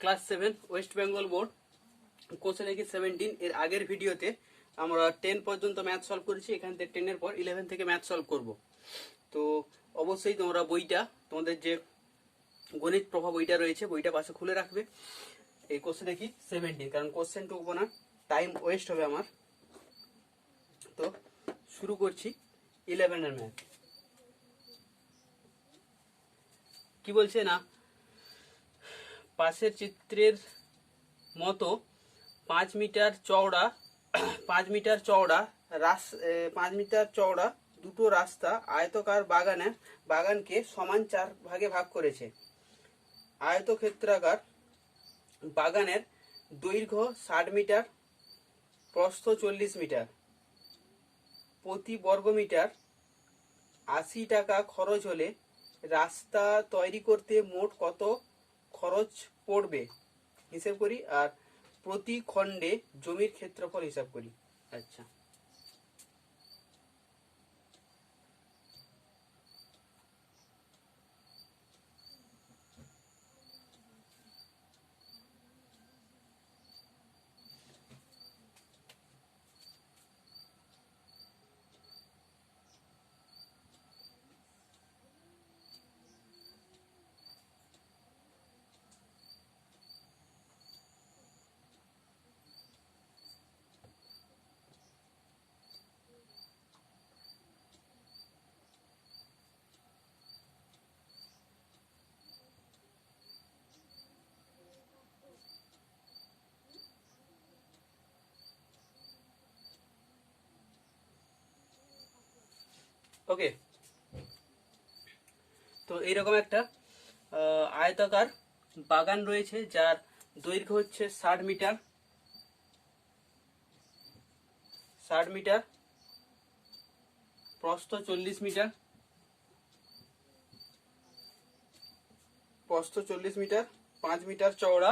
Class 7 West Bengal board question দেখি 17 এর আগের ভিডিওতে আমরা 10 পর্যন্ত ম্যাথ সলভ করেছি। এখান থেকে 10 এর পর 11 থেকে ম্যাথ সলভ করব। তো অবশ্যই তোমরা বইটা, তোমাদের যে গণিত প্রভাব বইটা রয়েছে, বইটা পাশে খুলে রাখবে। এই কোশ্চেন দেখি 17, কারণ কোশ্চেন টুকবো না, টাইম ওয়েস্ট হবে আমার। তো শুরু করছি 11 এর ম্যাথ। কি বলছে না, পাশের চিত্রের মতো 5 মিটার চওড়া 5 মিটার চওড়া 5 মিটার চওড়া দুটো রাস্তা আয়তকার বাগানকে সমান 4 ভাগে ভাগ করেছে। আয়তক্ষেত্রাকার বাগানের দৈর্ঘ্য 60 মিটার, প্রস্থ 40 মিটার। প্রতি বর্গমিটার 80 টাকা খরচ হলে রাস্তা তৈরি করতে মোট কত খরচ পড়বে হিসেব করি, আর প্রতি খণ্ডে জমির ক্ষেত্রফল হিসাব করি। আচ্ছা, ওকে। তো এইরকম একটা আয়তাকার বাগান রয়েছে, যার দৈর্ঘ্য হচ্ছে 60 মিটার, 60 মিটার, প্রস্থ 40 মিটার, প্রস্থ 40 মিটার, 5 মিটার চওড়া।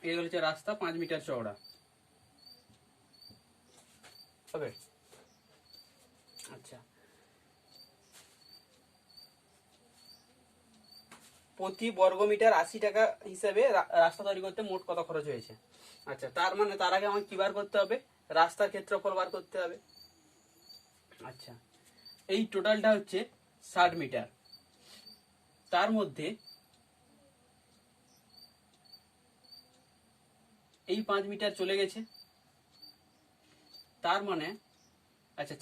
এই হচ্ছে রাস্তা 5 মিটার চওড়া। ওকে, আচ্ছা। প্রতি বর্গমিটার 80 টাকা হিসাবে রাস্তা তৈরি করতে মোট কত খরচ হয়েছে। আচ্ছা, তার মানে তার আগে আমাকে কি বার করতে হবে? রাস্তার ক্ষেত্রফল বার করতে হবে। আচ্ছা, এই টোটালটা হচ্ছে 60 মিটার। তার মধ্যে এই 5 মিটার চলে গেছে, তার মানে আচ্ছা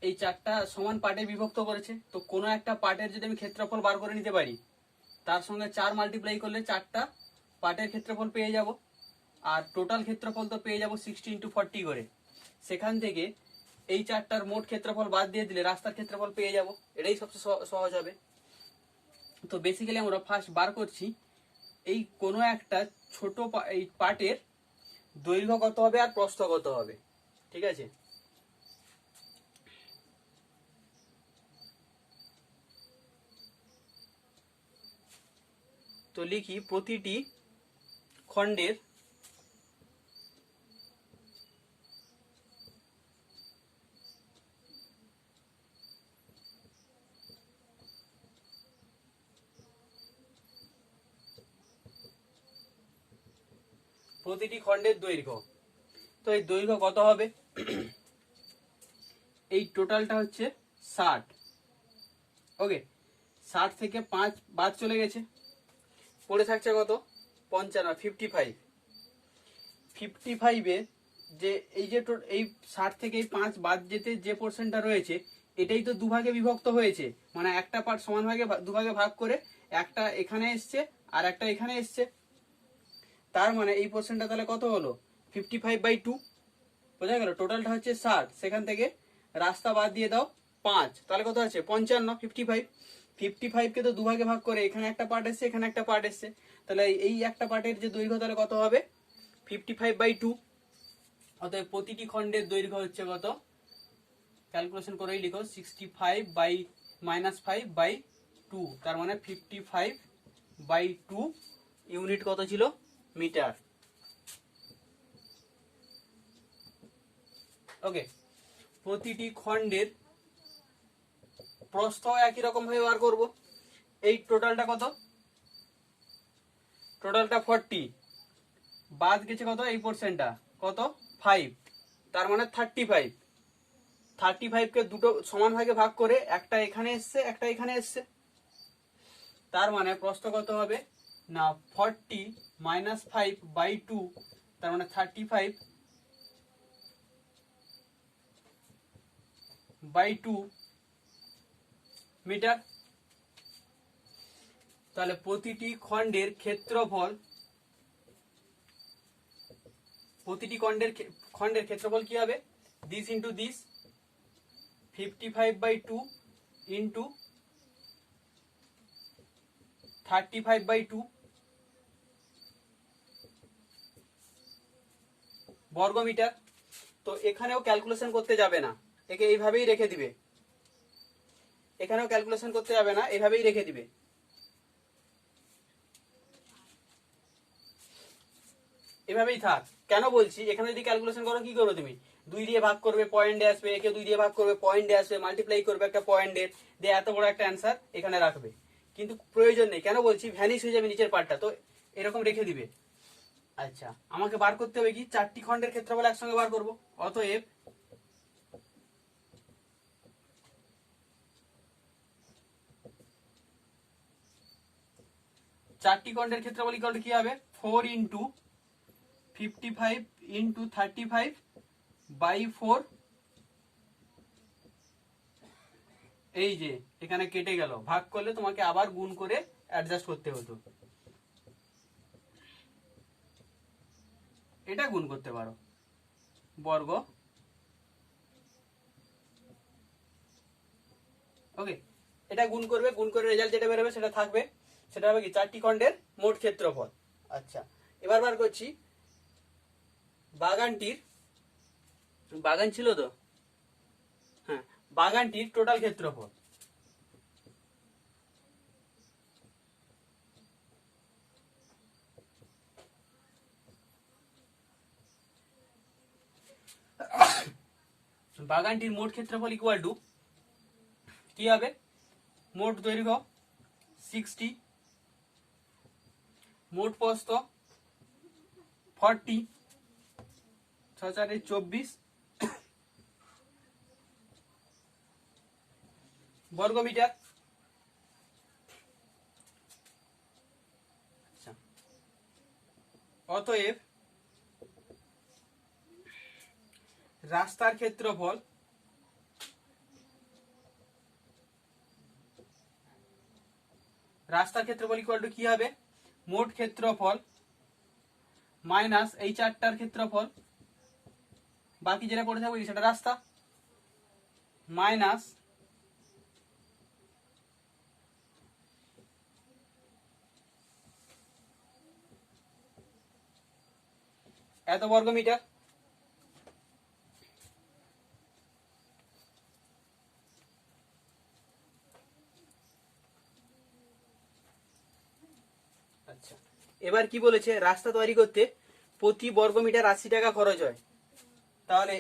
এই চারটা সমান পার্টে বিভক্ত করেছে। তো কোনো একটা পার্টের যদি আমি ক্ষেত্রফল বার করে নিতে পারি, তার সঙ্গে 4 মাল্টিপ্লাই করলে 4টা পার্টের ক্ষেত্রফল পেয়ে যাব, আর টোটাল ক্ষেত্রফল তো পেয়ে যাব 60 × 40 করে। সেখান থেকে এই চারটার মোট ক্ষেত্রফল বাদ দিয়ে দিলে রাস্তার ক্ষেত্রফল পেয়ে যাব। এটাই সবচেয়ে সহজ হবে। তো বেসিক্যালি আমরা ফার্স্ট বার করছি এই কোনো একটা ছোট এই পার্টের দৈর্ঘ্য কত হবে আর প্রস্থ কত হবে। ঠিক আছে, তো লিখি প্রতিটি খণ্ডের দৈর্ঘ্য। তো এই দৈর্ঘ্য কত হবে? এই টোটালটা হচ্ছে 60। ওকে, 60 থেকে 5 বাদ চলে গেছে, পড়ে থাকছে কত? 55, 55। 55-এ যে এই যে এই 60 থেকে এই 5 বাদ যেতে যে পোর্শনটা রয়েছে, এটাই তো দুভাগে বিভক্ত হয়েছে। মানে একটা পার্ট সমান ভাগে দুভাগে ভাগ করে একটা এখানে এসছে আর একটা এখানে এসছে। তার মানে এই পোর্শনটা তাহলে কত হলো? 55/2। বোঝা গেল? টোটালটা হচ্ছে 60, সেখান থেকে রাস্তা বাদ দিয়ে দাও 5, তাহলে কত আছে? 55। 55 কে তো দুভাগে ভাগ করে এখানে একটা পার্ট এসছে, এখানে একটা পার্ট এসছে, তাহলে এই একটা পার্টের যে দৈর্ঘ্য তাহলে কত হবে? 55/2। অতএব প্রতিটি খণ্ডের দৈর্ঘ্য হচ্ছে কত? ক্যালকুলেশন করেই লিখো, 65/-5/2, তার মানে 55/2 ইউনিট কত ছিল? মিটার। ওকে, প্রতিটি খণ্ডের প্রস্থ একই রকম ভাবে বার করব। এই টোটালটা কত? টোটালটা 40, বাদ গেছে কত এই পোর্শনটা কত 5, তার মানে 35। 35কে দুটো সমান ভাগে ভাগ করে একটা এখানে এসছে একটা এখানে এসছে, তার মানে প্রস্থ কত হবে না 40 মাইনাস 5/2, তার মানে 35/2 মিটার। তাহলে প্রতিটি খণ্ডের ক্ষেত্রফল, প্রতিটি খণ্ডের ক্ষেত্রফল কি হবে, দিস ইন্টু দিস 55/2 ইন্টু 35/2 বর্গমিটার। তো এখানেও ক্যালকুলেশন করতে যাবে না, একে এইভাবেই রেখে দিবে, এখানেও ক্যালকুলেশন করতে যাবে না, এইভাবেই রেখে দিবে। এভাবেই থাক। কেন বলছি, এখানে যদি ক্যালকুলেশন করো কি করবে তুমি, 2 দিয়ে ভাগ করবে পয়েন্টে আসবে, একে 2 দিয়ে ভাগ করবে পয়েন্টে আসবে, মাল্টিপ্লাই করবে একটা পয়েন্টের দিয়ে এত বড় একটা অ্যান্সার এখানে রাখবে, কিন্তু প্রয়োজন নেই। কেন বলছি, ভ্যানিশ হয়ে যাবে নিচের পার্টটা, তো এরকম রেখে দিবে। আচ্ছা, আমাকে বার করতে হবে কি, 4টি খণ্ডের ক্ষেত্রফল একসঙ্গে বার করব। অতএব চারটি খণ্ডের ক্ষেত্রফল ইকুয়াল টু কি হবে, 4 ইন্টু 55 ইন্টু 35/4। এই যে এখানে কেটে গেল, ভাগ করলে তোমাকে আবার গুণ করে অ্যাডজাস্ট করতে হতো, এটা গুণ করতে পারো বর্গ। ওকে, এটা গুণ করবে, গুণ করে রেজাল্ট যেটা বেরোবে সেটা থাকবে, সেটা হবে কি 4টি খণ্ডের মোট ক্ষেত্রফল। আচ্ছা, এবার বার করছি বাগানটির, বাগান ছিল তো, হ্যাঁ, বাগানটির টোটাল ক্ষেত্রফল। বাগানটির মোট ক্ষেত্রফল ইকুয়াল টু কি হবে, মোট দৈর্ঘ্য 60, মোট প্রস্থ 40, 6×4 = 24 বর্গমিটার। আচ্ছা, অতএব রাস্তার ক্ষেত্রফল ইকুয়াল টু কি হবে, মোট ক্ষেত্রফল মাইনাস এই 4টার ক্ষেত্রফল, বাকি যেটা পড়ে থাকবে সেটা রাস্তা, মাইনাস এত বর্গমিটার। আচ্ছা, এবার কি বলেছে, রাস্তা তৈরি করতে প্রতি বর্গমিটার 80 টাকা খরচ হয়। তাহলে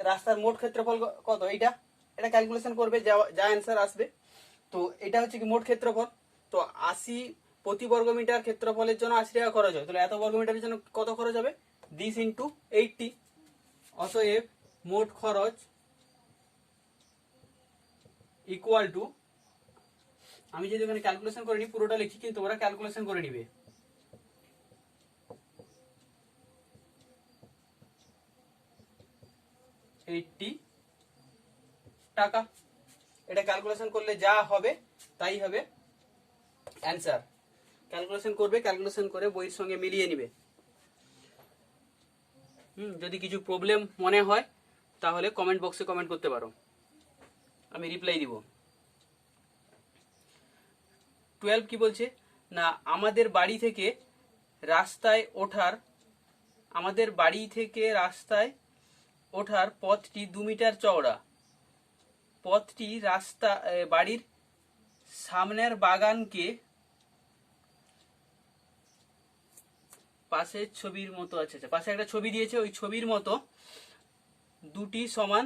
রাস্তার মোট ক্ষেত্রফল কত, এটা ক্যালকুলেশন করবে, যা অ্যান্সার আসবে। তো এটা হচ্ছে কি মোট ক্ষেত্রফল, তো 80 প্রতি বর্গমিটার ক্ষেত্রফলের জন্য 80 টাকা খরচ হয়, তাহলে এত বর্গমিটারের জন্য কত খরচ হবে, দিস ইন্টু 80। অতএব মোট খরচ ইকুয়াল টু, আমি যদি এখানে ক্যালকুলেশন করে নিই পুরোটা লিখি, কিন্তু ওরা ক্যালকুলেশন করে নিবে, টাকা। এটা ক্যালকুলেশন করলে যা হবে তাই হবে অ্যান্সার। ক্যালকুলেশন করবে, ক্যালকুলেশন করে বইয়ের সঙ্গে মিলিয়ে নিবে। যদি কিছু প্রবলেম মনে হয় তাহলে কমেন্ট বক্সে কমেন্ট করতে পারো, আমি রিপ্লাই দিব। 12 কি বলছে না, আমাদের বাড়ি থেকে রাস্তায় ওঠার পথটি 2 মিটার চওড়া। পথটি বাড়ির সামনের বাগানকে পাশের ছবির মতো, আচ্ছা পাশে একটা ছবি দিয়েছে, ওই ছবির মতো 2টি সমান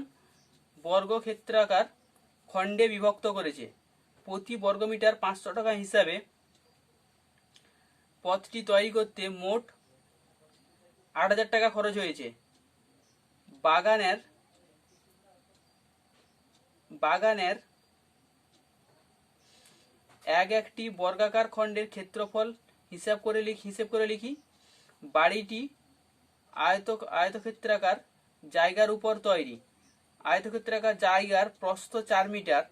বর্গক্ষেত্রাকার খণ্ডে বিভক্ত করেছে। প্রতি বর্গমিটার 500 টাকা হিসাবে পথটি তৈরি করতে মোট 8,000 টাকা খরচ হয়েছে। বাগানের বাগানের একটি বর্গাকার খণ্ডের ক্ষেত্রফল হিসাব করে লিখি। বাড়িটি আয়তক্ষেত্রাকার জায়গার উপর তৈরি। আয়তক্ষেত্রাকার জায়গার প্রস্থ 4 মিটার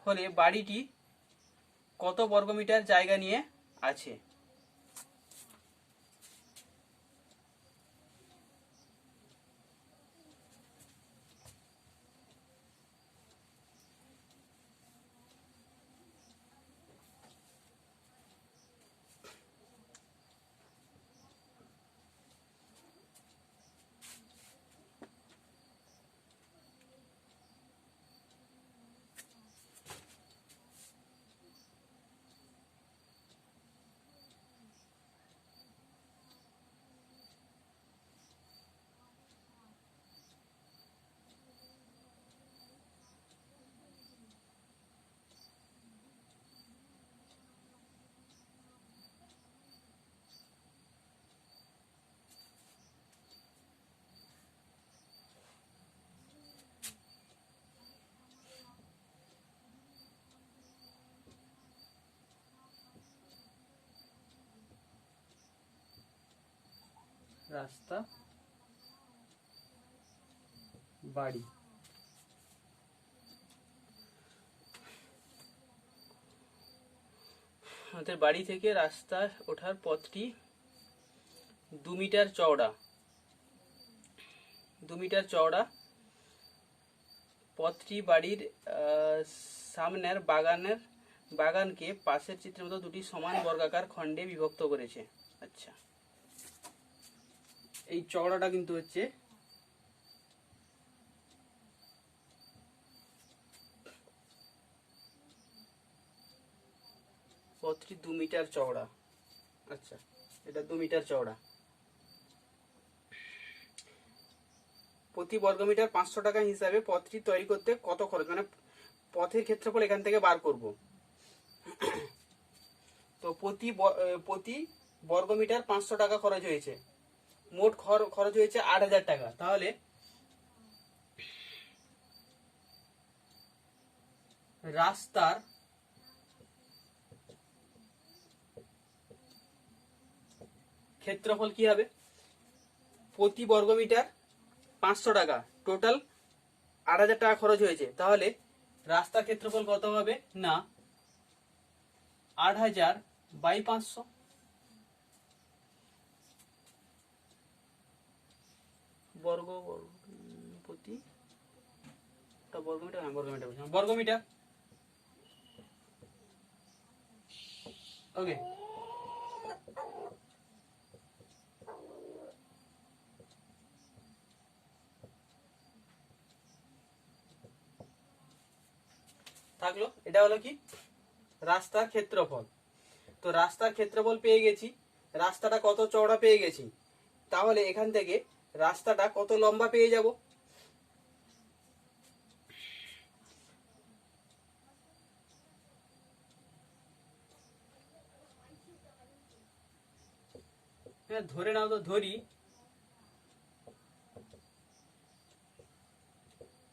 হলে বাড়িটি কত বর্গমিটার জায়গা নিয়ে আছে? রাস্তা, বাড়ি। আমাদের বাড়ি থেকে রাস্তা ওঠার পথটি 2 মিটার চওড়া। 2 মিটার চওড়া পথটি বাড়ির সামনের বাগানকে পাশের চিত্রের মতো দুটি সমান বর্গাকার খণ্ডে বিভক্ত করেছে। আচ্ছা, এই চওড়াটা কিন্তু হচ্ছে পথটি 2 মিটার চওড়া। আচ্ছা, এটা 2 মিটার চওড়া। প্রতি বর্গমিটার 500 টাকা হিসাবে পথটি তৈরি করতে কত খরচ, মানে পথের ক্ষেত্রফল এখান থেকে বার করব। তো প্রতি বর্গমিটার 500 টাকা খরচ হয়েছে। মোট খরচ হয়েছে 8,000 টাকা। তাহলে রাস্তার ক্ষেত্রফল কি হবে? প্রতি বর্গমিটার 500 টাকা, টোটাল 8,000 টাকা খরচ হয়েছে। তাহলে রাস্তার ক্ষেত্রফল কত হবে না 8,000 বাই 500 প্রতি বর্গমিটার। ওকে, থাকলো। এটা হলো কি রাস্তার ক্ষেত্রফল। তো রাস্তার ক্ষেত্রফল পেয়ে গেছি, রাস্তাটা কত চওড়া পেয়ে গেছি। তাহলে এখান থেকে রাস্তাটা কত লম্বা পেয়ে যাব। ধরে নাও, তো ধরি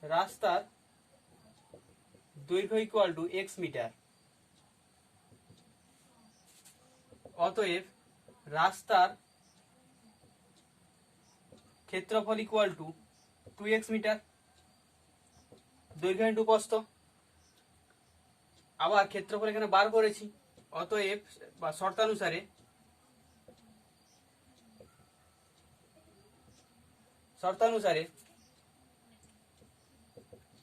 রাস্তার দৈর্ঘ্য ইকুয়াল টু x মিটার। অতএব রাস্তার ক্ষেত্রফল ইকুয়াল টু 2x মিটার, দৈর্ঘ্য ইন্টু প্রস্থ। আবার ক্ষেত্রফল এখানে বার করেছি, অতএব বা শর্তানুসারে শর্তানুসারে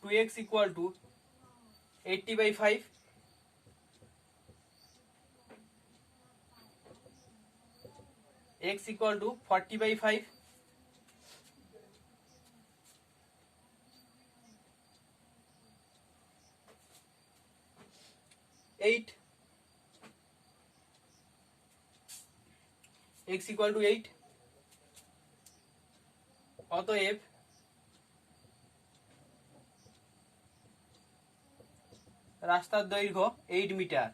2x equal to 80/5, x equal to 40/5, x equal to 8। অতএব রাস্তার দৈর্ঘ্য 8 মিটার।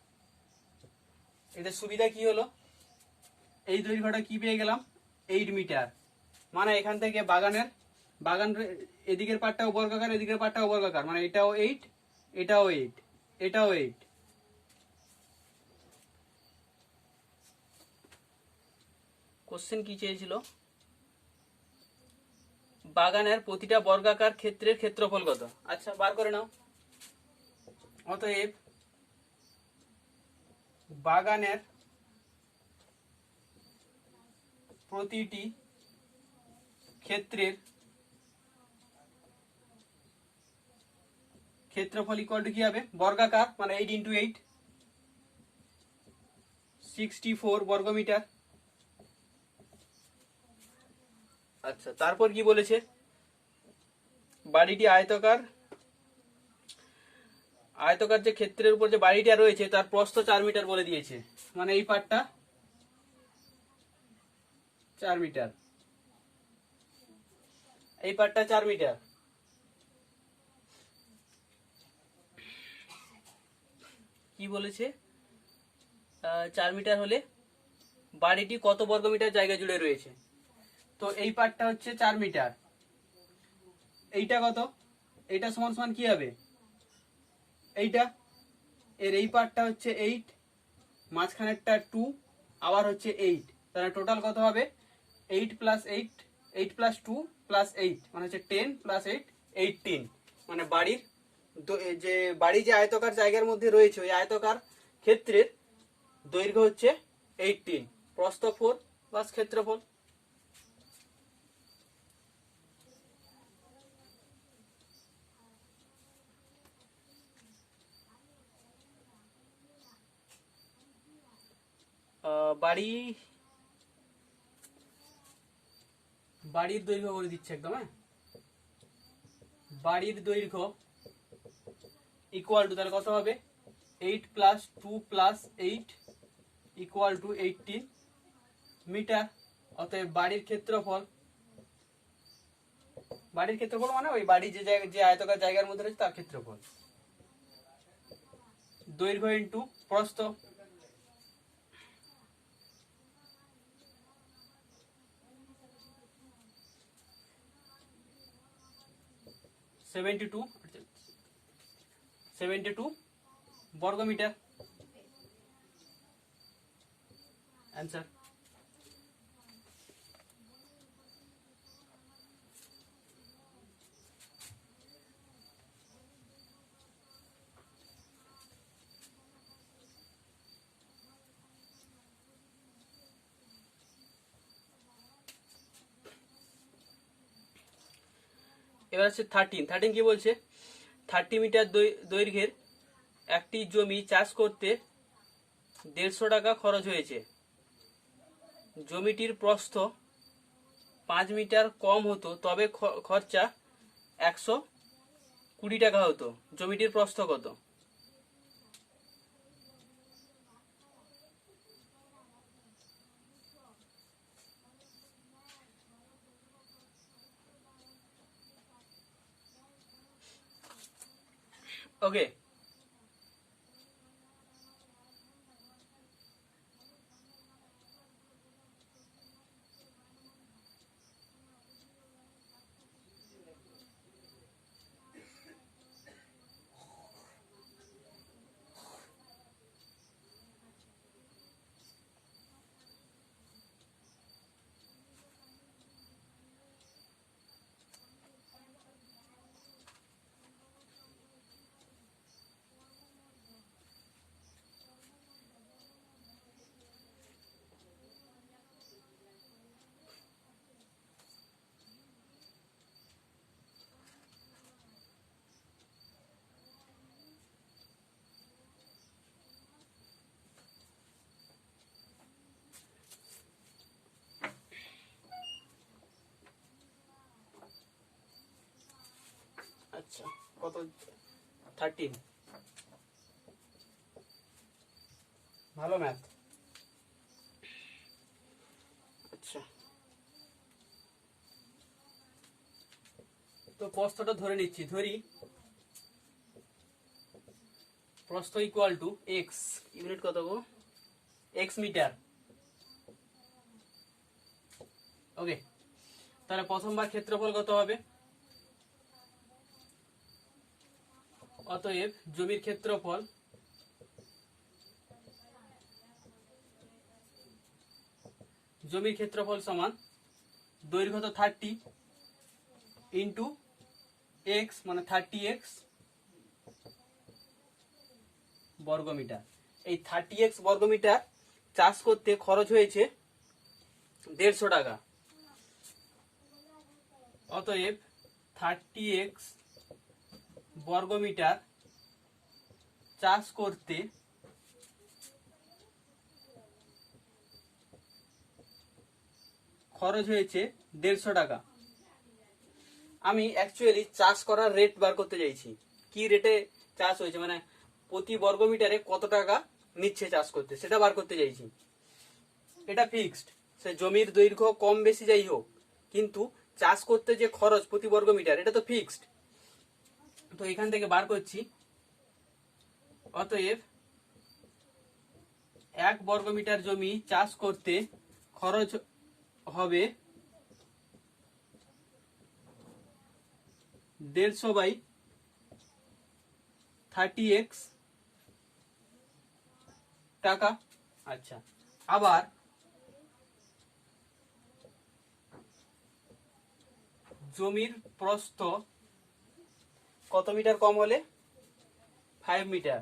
এদের সুবিধা কি হলো, এই দৈর্ঘ্যটা কি পেয়ে গেলাম, 8 মিটার। মানে এখান থেকে বাগান এদিকের পাটটাও বর্গাকার, এদিকের পাটটাও বর্গাকার, মানে এটাও 8, এটাও 8, এটাও 8। কোশ্চেন কি চেয়েছিল, বাগানের প্রতিটা বর্গাকার ক্ষেত্রের ক্ষেত্রফল কত। আচ্ছা বার করে নাও। অতএব বাগানের প্রতিটি ক্ষেত্রের ক্ষেত্রফল ইকুয়াল টু কি হবে, বর্গাকার মানে 8 ইন্টু 8, 64 বর্গমিটার। আচ্ছা তারপর কি বলেছে, বাড়িটি আয়তকার যে ক্ষেত্রের উপর যে বাড়িটা রয়েছে তার প্রস্থ 4 মিটার বলে দিয়েছে, মানে এই পাটটা 4 মিটার, এই পাটটা 4 মিটার। কি বলেছে, 4 মিটার হলে বাড়িটি কত বর্গমিটার জায়গা জুড়ে রয়েছে। তো এই পাটটা হচ্ছে 4 মিটার, এইটা কত, এইটা সমান সমান কি হবে, এইটা এর এই পার্টটা হচ্ছে 8, মাঝখানেরটা 2, আবার হচ্ছে 8, তাহলে টোটাল কত হবে 8 প্লাস 8, 8 প্লাস 2 প্লাস 8 মানে হচ্ছে 10 প্লাস 8, 18। মানে বাড়ি যে আয়তকার জায়গার মধ্যে রয়েছে ওই আয়তকার ক্ষেত্রের দৈর্ঘ্য হচ্ছে 18, প্রস্থ 4 প্লাস ক্ষেত্রফল। বাড়ির দৈর্ঘ্য করে দিচ্ছে একদম, হ্যাঁ, বাড়ির দৈর্ঘ্য ইকুয়াল টু, তাহলে কত হবে 8 plus 2 plus 8 equal to 18 metre. অতএব বাড়ির ক্ষেত্রফল মানে ওই বাড়ি যে আয়তকার জায়গার মধ্যে রয়েছে তার ক্ষেত্রফল, দৈর্ঘ্য ইন্টু প্রস্থ। সেভেন্টি টু বর্গমিটার অ্যান্সার। এবার হচ্ছে 13 কি বলছে, 30 মিটার দৈর্ঘ্যের একটি জমি চাষ করতে 150 টাকা খরচ হয়েছে। জমিটির প্রস্থ 5 মিটার কম হতো তবে খরচা 120 টাকা হতো, জমিটির প্রস্থ কত। ওকে, আচ্ছা কত 13, ভালো ম্যাথ। আচ্ছা তো প্রস্থটা ধরে নিচ্ছি, ধরি প্রস্থ ইকুয়াল টু এক্স, ইউনিট কত গো, এক্স মিটার। ওকে, তাহলে প্রথমবার ক্ষেত্রফল কত হবে? অতএব জমির ক্ষেত্রফল সমান দৈর্ঘ্য তো 30 ইন্টু এক্স মানে 30x বর্গমিটার। এই 30x বর্গমিটার চাষ করতে খরচ হয়েছে 150 টাকা। অতএব 30x বর্গমিটার চাষ করতে খরচ হয়েছে 150 টাকা। আমি অ্যাকচুয়ালি চাষ করার রেট বার করতে চাইছি, কি রেটে চাষ হয়েছে, মানে প্রতি বর্গমিটারে কত টাকা নিচ্ছে চাষ করতে, সেটা বার করতে চাইছি। এটা ফিক্সড, সে জমির দৈর্ঘ্য কম বেশি যাই হোক, কিন্তু চাষ করতে যে খরচ প্রতি বর্গমিটার এটা তো ফিক্সড। তো এখান থেকে বার করছি। অতএব 1 বর্গমিটার জমি চাষ করতে খরচ হবে 150/30x টাকা। আচ্ছা, আবার জমির প্রস্থ কত মিটার কম হলে? 5 মিটার।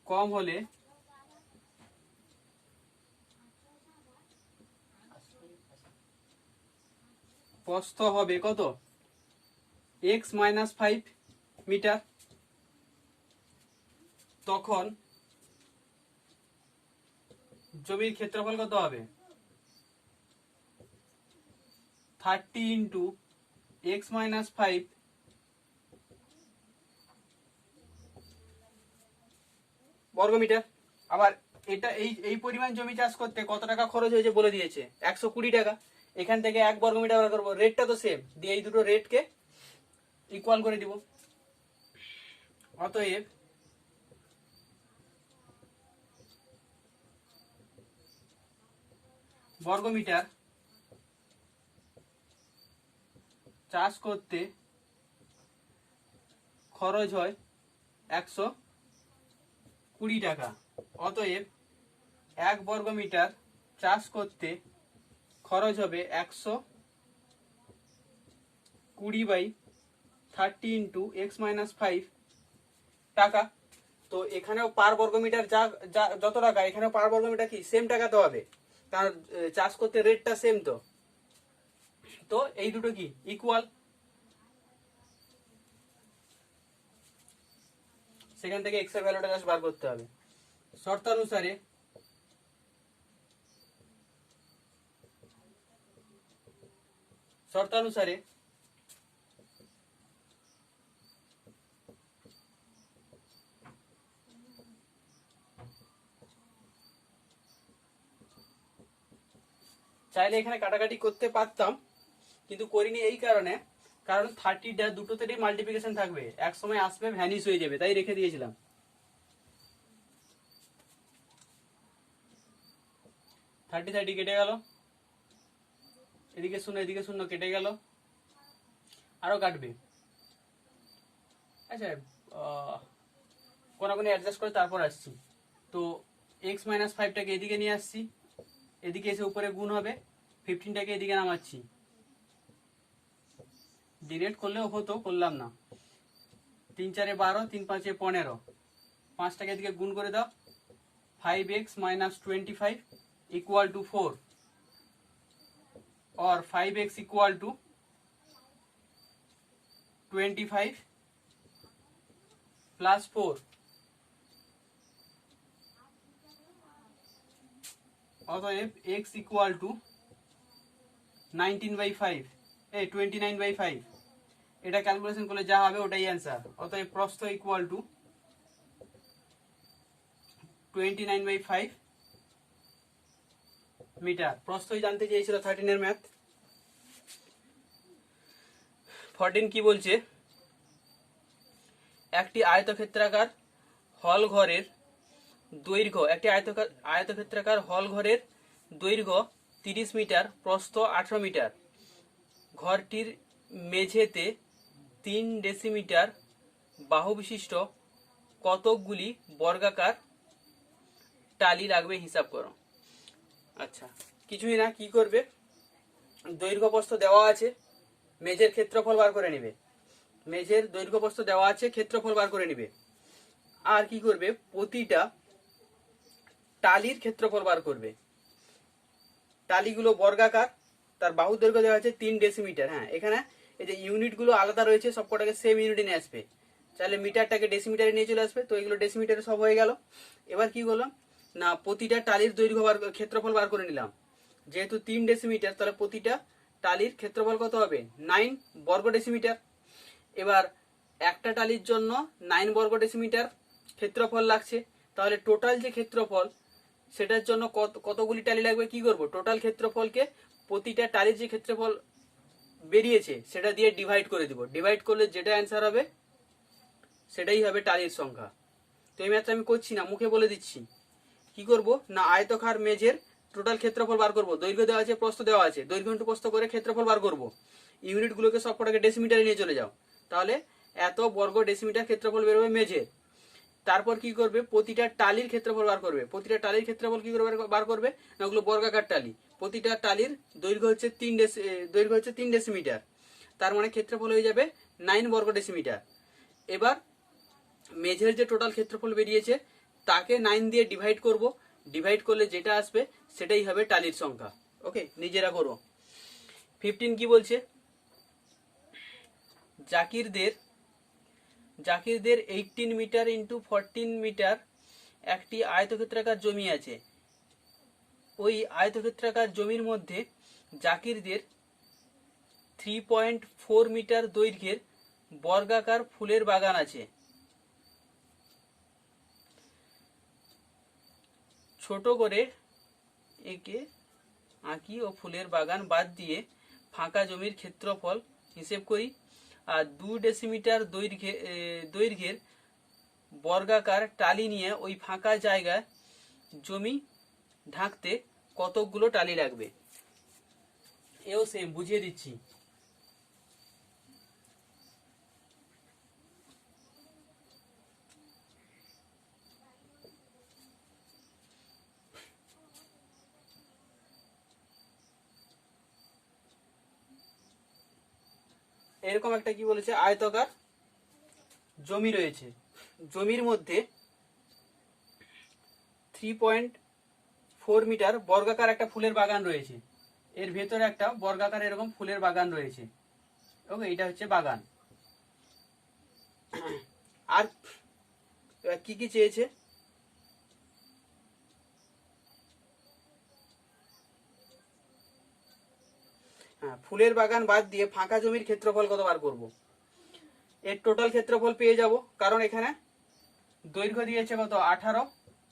কম হলে প্রস্থ হবে কত? x - 5 metre. তখন জমির ক্ষেত্রফল কত হবে? 30 ইন্টু x - 5 বর্গমিটার। আবার এটা এই পরিমাণ জমি চাষ করতে কত টাকা খরচ হয়েছে বলে দিয়েছে, 120 টাকা। এখান থেকে 1 বর্গমিটার বার করবো, রেটটা তো সেম, দিয়ে এই দুটো রেটকে ইকুয়াল করে দিব। অতএব বর্গমিটার চাষ করতে খরচ হয় 120 টাকা। অতএব 1 বর্গমিটার চাষ করতে খরচ হবে 120/30 ইন্টু x - 5 টাকা। তো এখানেও পার বর্গমিটার যত টাকা, এখানেও পার বর্গমিটার কি সেম টাকাতে হবে, কারণ চাষ করতে রেটটা সেম। তো এই দুটো কি ইকুয়াল, সেখান থেকে x এর ভ্যালুটা জাস্ট বার করতে হবে। শর্তানুসারে চাইলে এখানে কাটাকাটি করতে পারতাম, কিন্তু করিনি এই কারণ 30টা দুটোতেই মাল্টিপ্লিকেশন থাকবে, এক সময় আসবে ভ্যানিশ হয়ে যাবে, তাই রেখে দিয়েছিলাম। 30 কেটে গেল, এদিকে শূন্য এদিকে শূন্য কেটে গেল, আরো কাটবে। আচ্ছা, কোনাকুনি অ্যাডজাস্ট করে তারপর আসছি। তো x - 5টাকে এদিকে নিয়ে আসছি, এদিকে এসে উপরে গুণ হবে, 15টাকে এদিকে নামাচ্ছি। ডিরেক্ট করলেও হতো, করলাম না। 3 × 4 = 12, 3 × 5 = 15, 5টাকে এদিকে গুণ করে দাও। 5x - 25 = 4, or 5x = 25 plus 4। অতএব x = 19/5, 29/5। এটা ক্যালকুলেশন করলে যা হবে ওটাই অ্যান্সার। অতএব প্রস্থ = 29/5 মিটার। প্রস্থই জানতে চেয়েছিল 13 এর ম্যাথ। 14 কি বলছে? একটি আয়তক্ষেত্রাকার হল ঘরের দৈর্ঘ্য, একটি আয়তক্ষেত্রাকার হল ঘরের দৈর্ঘ্য 30 মিটার, প্রস্থ 18 মিটার। ঘরটির মেঝেতে 3 ডেসিমিটার বাহু বিশিষ্ট কতকগুলি বর্গাকার টালি লাগবে, হিসাব করো। আচ্ছা, কিছুই না, কি করবে, দৈর্ঘ্য প্রস্থ দেওয়া আছে, মেঝের ক্ষেত্রফল বার করে নিবে। মেঝের দৈর্ঘ্য প্রস্থ দেওয়া আছে, ক্ষেত্রফল বার করে নিবে। আর কি করবে, প্রতিটা টালির ক্ষেত্রফল বার করবে। টালিগুলো বর্গাকার, তার বাহু দৈর্ঘ্য দেওয়া আছে 3 ডেসিমিটার। হ্যাঁ, এখানে এই যে ইউনিটগুলো আলাদা রয়েছে, সবকটাকে সেম ইউনিটে নিয়ে আসবে। চাইলে মিটারটাকে ডেসিমিটারে নিয়ে চলে আসবে, তো এগুলো ডেসিমিটারে সব হয়ে গেল। এবার কি করলাম না, প্রতিটা টালির দৈর্ঘ্য ক্ষেত্রফল বার করে নিলাম। যেহেতু 3 ডেসিমিটার, তাহলে প্রতিটা টালির ক্ষেত্রফল কত হবে, 9 বর্গ ডেসিমিটার। এবার একটা টালির জন্য 9 বর্গ ডেসিমিটার ক্ষেত্রফল লাগছে, তাহলে টোটাল যে ক্ষেত্রফল সেটার জন্য কতগুলি টালি লাগবে, কি করব, টোটাল ক্ষেত্রফলকে প্রতিটা টালির যে ক্ষেত্রফল বেরিয়েছে সেটা দিয়ে ডিভাইড করে দিব। ডিভাইড করলে যেটা অ্যান্সার হবে সেটাই হবে টালির সংখ্যা। তো এই ম্যাথটা আমি করছি না, মুখে বলে দিচ্ছি। কি করব না, আয়তকার মেঝের টোটাল ক্ষেত্রফল বার করব। দৈর্ঘ্য দেওয়া আছে, প্রস্থ দেওয়া আছে, দৈর্ঘ্য ইন্টু প্রস্থ করে ক্ষেত্রফল বার করব। ইউনিটগুলোকে সবকটাকে ডেসিমিটারে নিয়ে চলে যাও, তাহলে এত বর্গ ডেসিমিটার ক্ষেত্রফল বেরোবে মেঝের। তারপর কি করবে, প্রতিটা টালির ক্ষেত্রফল বার করবে। প্রতিটা টালির ক্ষেত্রফল কি করে বার করবে না, ওগুলো বর্গাকার টালি। প্রতিটা টালির দৈর্ঘ্য হচ্ছে 3 ডেসিমিটার, তার মানে ক্ষেত্রফল হয়ে যাবে 9 বর্গ ডেসিমিটার। এবার মেঝের যে টোটাল ক্ষেত্রফল বেরিয়েছে তাকে 9 দিয়ে ডিভাইড করব। ডিভাইড করলে যেটা আসবে সেটাই হবে টালির সংখ্যা। ওকে, নিজেরা করো। 15 কি বলছে, জাকিরদের 18 মিটার ইন্টু 14 মিটার একটি আয়তক্ষেত্রাকার জমি আছে। ওই আয়তক্ষেত্রাকার জমির মধ্যে জাকিরদের 3.4 মিটার দৈর্ঘ্যের বর্গাকার ফুলের বাগান আছে। ছোট করে একে আঁকি ও ফুলের বাগান বাদ দিয়ে ফাঁকা জমির ক্ষেত্রফল হিসেব করি। আর 2 ডেসিমিটার দৈর্ঘ্যের বর্গাকার টালি নিয়ে ওই ফাঁকা জায়গায় জমি ঢাকতে কতকগুলো টালি লাগবে। এও সেম বুঝিয়ে দিচ্ছি। এরকম একটা কি বলেছে, আয়তকার জমি রয়েছে, জমির মধ্যে 3.4 মিটার বর্গাকার একটা ফুলের বাগান রয়েছে। এর ভেতরে একটা বর্গাকার এরকম ফুলের বাগান রয়েছে। ওকে, এটা হচ্ছে বাগান। আর কি কি চেয়েছে, হ্যাঁ, ফুলের বাগান বাদ দিয়ে ফাঁকা জমির ক্ষেত্রফল কত বার করব। এর টোটাল ক্ষেত্রফল পেয়ে যাব, কারণ এখানে দৈর্ঘ্য দিয়েছে কত 18,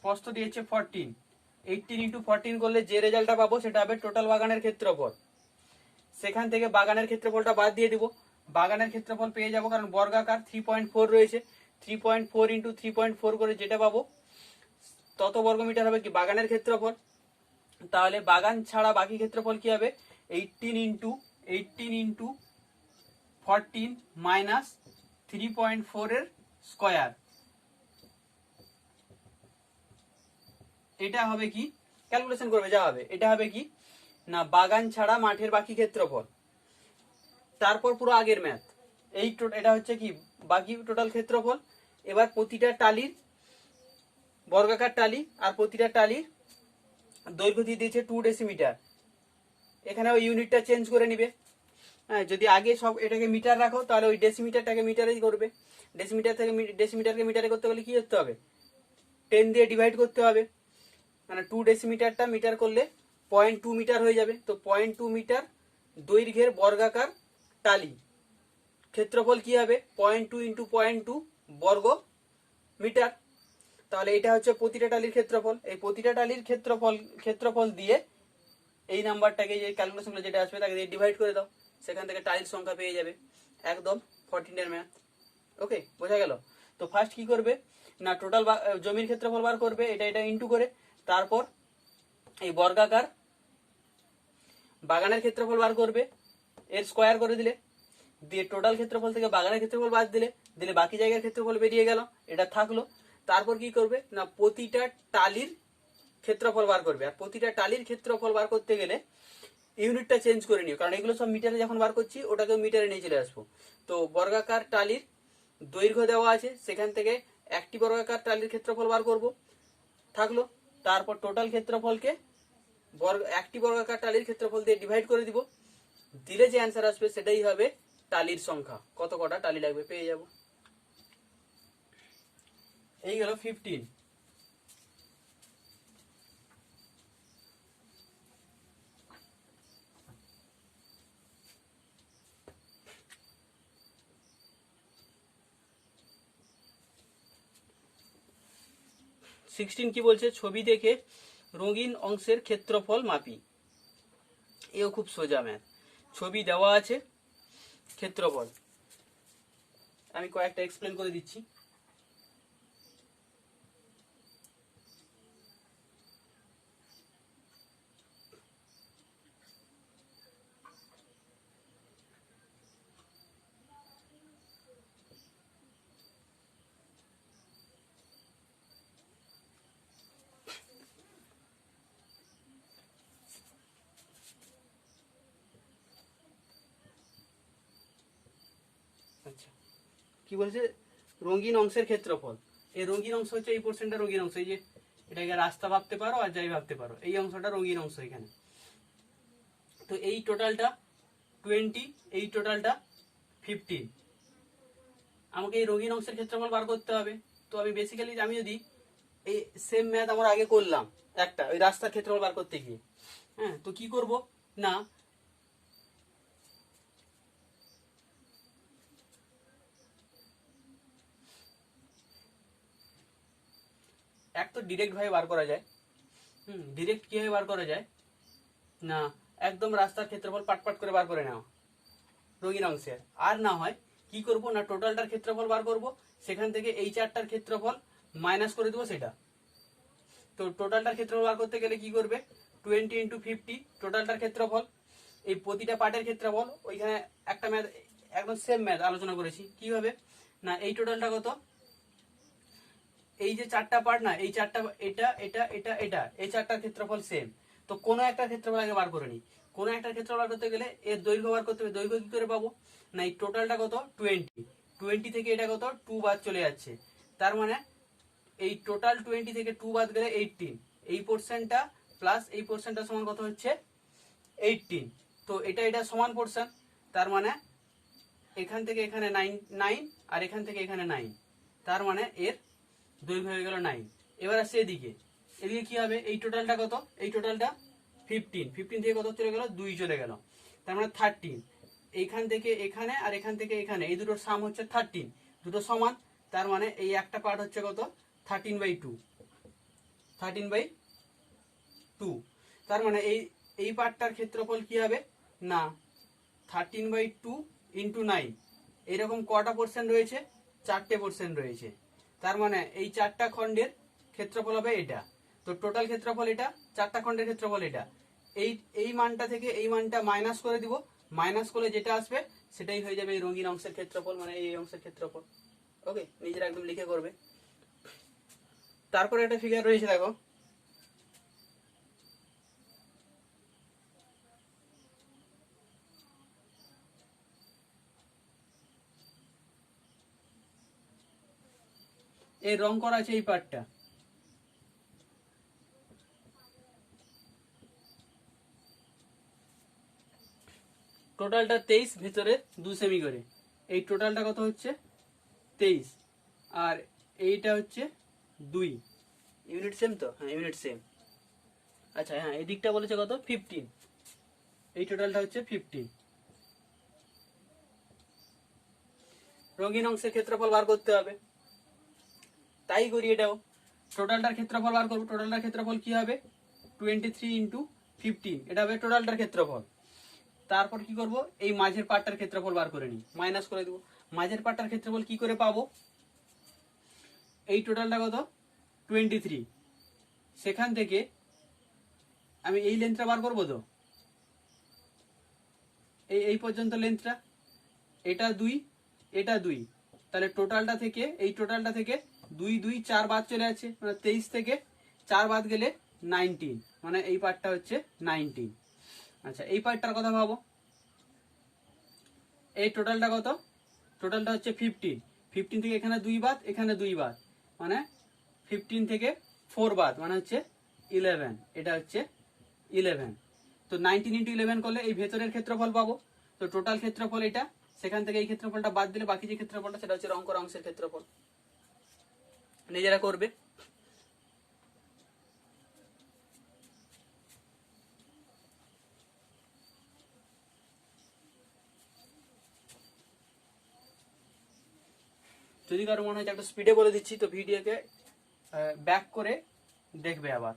প্রস্থ দিয়েছে 14। 18 ইন্টু 14 করলে যে রেজাল্টটা পাবো সেটা হবে টোটাল বাগানের ক্ষেত্রফল। সেখান থেকে বাগানের ক্ষেত্রফলটা বাদ দিয়ে দিব, বাগানের ক্ষেত্রফল পেয়ে যাব, কারণ বর্গাকার 3.4 রয়েছে। 3.4 ইন্টু 3.4 করে যেটা পাবো তত বর্গমিটার হবে কি বাগানের ক্ষেত্রফল। তাহলে বাগান ছাড়া বাকি ক্ষেত্রফল কি হবে, 18 ইন্টু 14 মাইনাস 3.4 এর স্কয়ার। এটা হবে কি, ক্যালকুলেশন করবে যা হবে, এটা হবে কি না বাগান ছাড়া মাঠের বাকি ক্ষেত্রফল। তারপর পুরো আগের ম্যাথ, এটা হচ্ছে কি বাকি টোটাল ক্ষেত্রফল। এবার প্রতিটা টালির বর্গাকার টালি, আর প্রতিটা টালির দৈর্ঘ্য দিয়ে দিয়েছে 2 ডেসিমিটার। এখানে ওই ইউনিটটা চেঞ্জ করে নিবে। হ্যাঁ, যদি আগে সব এটাকে মিটার রাখো তাহলে ওই ডেসিমিটারটাকে মিটারেই করবে। ডেসিমিটারকে মিটারে করতে গেলে কি করতে হবে, 10 দিয়ে ডিভাইড করতে হবে। মানে 2 ডেসিমিটারটা মিটার করলে 0.2 মিটার হয়ে যাবে। তো 0.2 মিটার দৈর্ঘ্যের বর্গাকার টালি ক্ষেত্রফল কি হবে, 0.2 ইন্টু 0.2 বর্গ মিটার। তাহলে এটা হচ্ছে প্রতিটা টালির ক্ষেত্রফল। এই প্রতিটা টালির ক্ষেত্রফল দিয়ে এই নাম্বারটাকে, যে ক্যালকুলেশনগুলো যেটা আসবে তাকে দিয়ে ডিভাইড করে দাও, সেখান থেকে টালির সংখ্যা পেয়ে যাবে। একদম 14 এর ম্যাথ। ওকে, বোঝা গেল। তো ফার্স্ট কি করবে না টোটাল জমির ক্ষেত্রফল বার করবে, এটা এটা ইন্টু করে, তারপর এই বর্গাকার বাগানের ক্ষেত্রফল বার করবে, এর স্কোয়ার করে দিলে, দিয়ে টোটাল ক্ষেত্রফল থেকে বাগানের ক্ষেত্রফল বাদ দিলে, দিলে বাকি জায়গার ক্ষেত্রফল বেরিয়ে গেল, এটা থাকলো। তারপর কি করবে না প্রতিটা টালির ক্ষেত্রফল বার করবে, আর প্রতিটা টালির ক্ষেত্রফল বার করতে গেলে ইউনিটটা চেঞ্জ করে নিও, কারণ এগুলো সব মিটারে যখন বার করছি ওটাকেও মিটারে নিয়ে চলে আসবো। তো বর্গাকার টালির দৈর্ঘ্য দেওয়া আছে, সেখান থেকে একটি বর্গাকার টালির ক্ষেত্রফল বার করব, থাকলো। তারপর টোটাল ক্ষেত্রফলকে একটি বর্গাকার টালির ক্ষেত্রফল দিয়ে ডিভাইড করে দিব, দিলে যে অ্যান্সার আসবে সেটাই হবে টালির সংখ্যা, কত কটা টালি লাগবে পেয়ে যাব। এই গেল 15। কি বলছে, ছবি দেখে রঙিন অংশের ক্ষেত্রফল মাপি। এও খুব সোজা ম্যাথ, ছবি দেওয়া আছে, ক্ষেত্রফল আমি কয়েকটা এক্সপ্লেন করে দিচ্ছি। আচ্ছা, কি বলছে রঙিন অংশের ক্ষেত্রফল, এই রঙিন অংশ হচ্ছে এই পোর্শনটা রঙিন অংশ, এই যে এটাকে রাস্তা ভাবতে পারো আর যাই ভাবতে পারো, এই অংশটা রঙিন অংশ এখানে। তো এই টোটালটা 20, এই টোটালটা 15, আমাকে এই রঙিন অংশের ক্ষেত্রফল বার করতে হবে। তো আমি বেসিক্যালি আমি যদি এই সেম ম্যাথ আমরা আগে করলাম একটা ওই রাস্তার ক্ষেত্রফল বার করতে গিয়ে, হ্যাঁ, তো কি করব না এক তো ডিরেক্ট ভাবে বার করা যায়, ডিরেক্ট কিভাবে বার করা যায় না একদম রাস্তার ক্ষেত্রফল পাট পাট করে বার করে নেওয়া রঙিন অংশের, আর না হয় কি করব না টোটালটার ক্ষেত্রফল বার করব, সেখান থেকে এই চারটার ক্ষেত্রফল মাইনাস করে দেবো সেটা। তো টোটালটার ক্ষেত্রফল বার করতে গেলে কি করবে 20 × 50 টোটালটার ক্ষেত্রফল, এই প্রতিটা পার্টের ক্ষেত্রফল, ওইখানে একটা ম্যাথ একদম সেম ম্যাথ আলোচনা করেছি কিভাবে না এই টোটালটা কত, এই যে চারটা পার্ট না এই চারটা, এটা এটা এটা এটা এই চারটার ক্ষেত্রফল সেম, তো কোনো একটা ক্ষেত্রফল আগে বার করে নি, কোনো একটা ক্ষেত্রফল বার করতে গেলে এর দৈর্ঘ্য বার করতে হবে, দৈর্ঘ্য কি করে পাবো না এই টোটালটা কত 20 থেকে এটা কত 2 বাদ চলে যাচ্ছে, তার মানে এই টোটাল 20 থেকে 2 বাদ গেলে 18, এই পোর্শনটা প্লাস এই পোর্শনটা সমান কত হচ্ছে 18, তো এটা এটা সমান পোর্শন, তার মানে এখান থেকে এখানে 9 আর এখান থেকে এখানে 9, তার মানে এর দৈর্ঘ্য হয়ে গেল 9। এবার আসছে এদিকে, এদিকে কি হবে এই টোটালটা কত, এই টোটালটা 15 থেকে কত চলে গেল 2 চলে গেল, তার মানে 13, এইখান থেকে এখানে আর এখান থেকে এখানে এই দুটোর সাম হচ্ছে 13, দুটো সমান, তার মানে এই একটা পার্ট হচ্ছে কত 13/2, 13/2, তার মানে এই এই পার্টটার ক্ষেত্রফল কি হবে না 13/2 × 9, এরকম কটা পোর্শন রয়েছে, চারটে পোর্শন রয়েছে, তার মানে এই চারটা খণ্ডের ক্ষেত্রফল হবে এটা, তো টোটাল ক্ষেত্রফল এটা, চারটা খণ্ডের ক্ষেত্রফল এটা, এই এই মানটা থেকে এই মানটা মাইনাস করে দিব, মাইনাস করলে যেটা আসবে সেটাই হয়ে যাবে এই রঙিন অংশের ক্ষেত্রফল, মানে এই অংশের ক্ষেত্রফল। ওকে, নিজেরা একদম লিখে করবে। তারপরে একটা ফিগার রয়েছে দেখো, এই রং করা আছে এই পার্টটা, টোটালটা 23, ভেতরে 2 সেমি করে, এই টোটালটা কত হচ্ছে 23, আর এইটা হচ্ছে 2, ইউনিট সেম তো, হ্যাঁ ইউনিট সেম। আচ্ছা হ্যাঁ, এই দিকটা বলেছে কত 15, এই টোটালটা হচ্ছে 15। রঙিন অংশের ক্ষেত্রফল বার করতে হবে, তাই করি এটাও, টোটালটার ক্ষেত্রফল বার করবো, টোটালটার ক্ষেত্রফল কি হবে 23 × 15, এটা হবে টোটালটার ক্ষেত্রফল। তারপর কি করব এই মাঝের পার্টটার ক্ষেত্রফল বার করে নিই, মাইনাস করে দেবো, মাঝের পার্টটার ক্ষেত্রফল কি করে পাবো এই টোটালটা কত 23, সেখান থেকে আমি এই লেন্থটা বার করবো তো, এই পর্যন্ত লেন্থটা, এটা 2 এটা 2, তাহলে টোটালটা থেকে এই টোটালটা থেকে 2 2 4 বাদ চলে আছে, মানে 23 থেকে 4 বাদ গেলে 19, মানে এই পার্টটা হচ্ছে 19। আচ্ছা এই পার্টটার কথা ভাবো, এই টোটালটা কত, টোটালটা হচ্ছে 15, 15 থেকে এখানে 2 বাদ এখানে 2 বাদ, মানে 15 থেকে 4 বাদ, মানে হচ্ছে 11, এটা হচ্ছে 11। তো 19 ইন্টু 11 করলে এই ভেতরের ক্ষেত্রফল পাবো, তো টোটাল ক্ষেত্রফল এটা, সেখান থেকে এই ক্ষেত্রফলটা বাদ দিলে বাকি যে ক্ষেত্রফলটা সেটা হচ্ছে রং করা অংশের ক্ষেত্রফল। নিজেরা করবে। যদি কারো মনে হয় একটা স্পিডে বলে দিচ্ছি তো ভিডিওকে ব্যাক করে দেখবে আবার।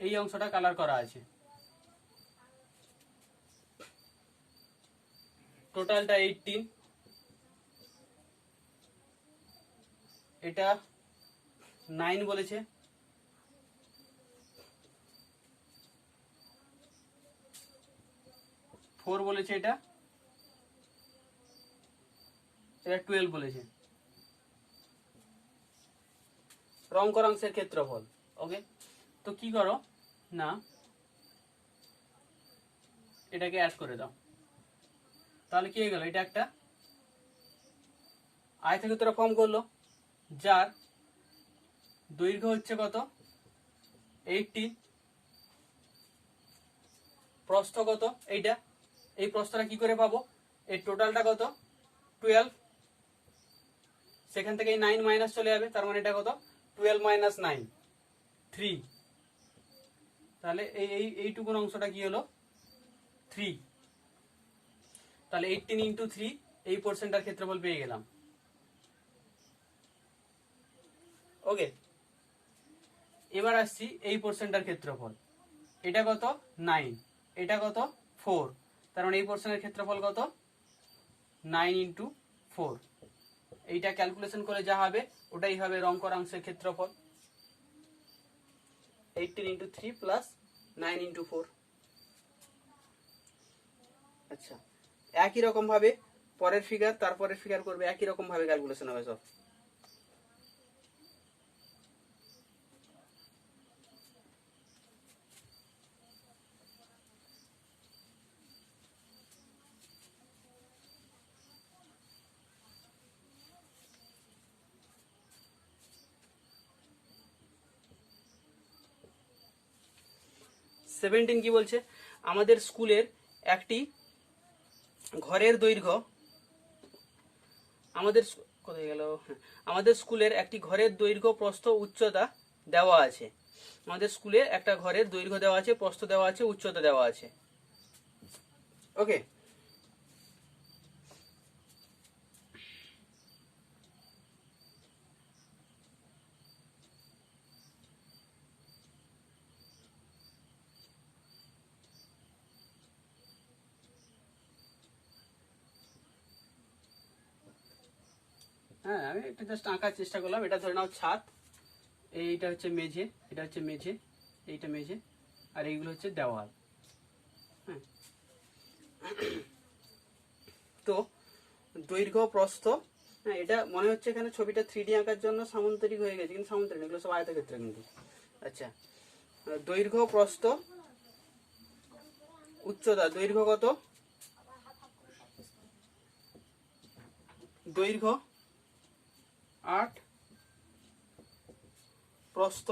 এই অংশটা কালার করা আছে, টোটালটা 18, এটা 9 বলেছে, ফোর বলেছে, এটা 12 বলেছে। রং করা অংশের ক্ষেত্রফল। ওকে, তো কি করো না এটাকে অ্যাড করে দাও, তাহলে কি হয়ে গেল, এটা একটা আয়তক্ষেত্র ফর্ম করলো, যার দৈর্ঘ্য হচ্ছে কত 18, প্রস্থ কত এইটা, এই প্রস্থটা কি করে পাবো, এই টোটালটা কত 12, সেখান থেকে এই 9 মাইনাস চলে যাবে, তার মানে এটা কত 12 মাইনাস 9 3, তাহলে এইটুকুন অংশটা কি হলো 3, তাহলে 18 ইন্টু 3 এই পোর্শনটার ক্ষেত্রফল পেয়ে গেলাম। ওকে, এবার আসছি এই পোর্শনটার ক্ষেত্রফল, এটা কত 9, এটা কত 4, তার মানে এই পোর্শনের ক্ষেত্রফল কত 9 ইন্টু 4, এইটা ক্যালকুলেশন করে যা হবে ওটাই হবে রং করা অংশের ক্ষেত্রফল, 18 ইন্টু 3 প্লাস 9 ইন্টু 4। আচ্ছা একই রকম ভাবে পরের ফিগার তারপরের ফিগার করবে, একই রকম ভাবে ক্যালকুলেশন হবে সব। সেভেন্টিন কি বলছে, আমাদের স্কুলের একটি ঘরের দৈর্ঘ্য, কোথায় গেল, আমাদের স্কুলের একটি ঘরের দৈর্ঘ্য প্রস্থ উচ্চতা দেওয়া আছে, আমাদের স্কুলে একটা ঘরের দৈর্ঘ্য দেওয়া আছে, প্রস্থ দেওয়া আছে, উচ্চতা দেওয়া আছে। ওকে, হ্যাঁ আমি এটা জাস্ট আঁকার চেষ্টা করলাম, এটা ধরে নাও ছাদ, এইটা হচ্ছে মেঝে, এটা হচ্ছে মেঝে, এইটা মেঝে, আর এইগুলো হচ্ছে দেওয়াল। হ্যাঁ, তো দৈর্ঘ্য প্রস্থ, হ্যাঁ এটা মনে হচ্ছে এখানে ছবিটা 3D আঁকার জন্য সামান্তরিক হয়ে গেছে, কিন্তু সামান্তরিক এগুলো সব আয়তক্ষেত্র কিন্তু। আচ্ছা দৈর্ঘ্য প্রস্থ উচ্চতা, দৈর্ঘ্য কত, দৈর্ঘ্য 8, প্রস্থ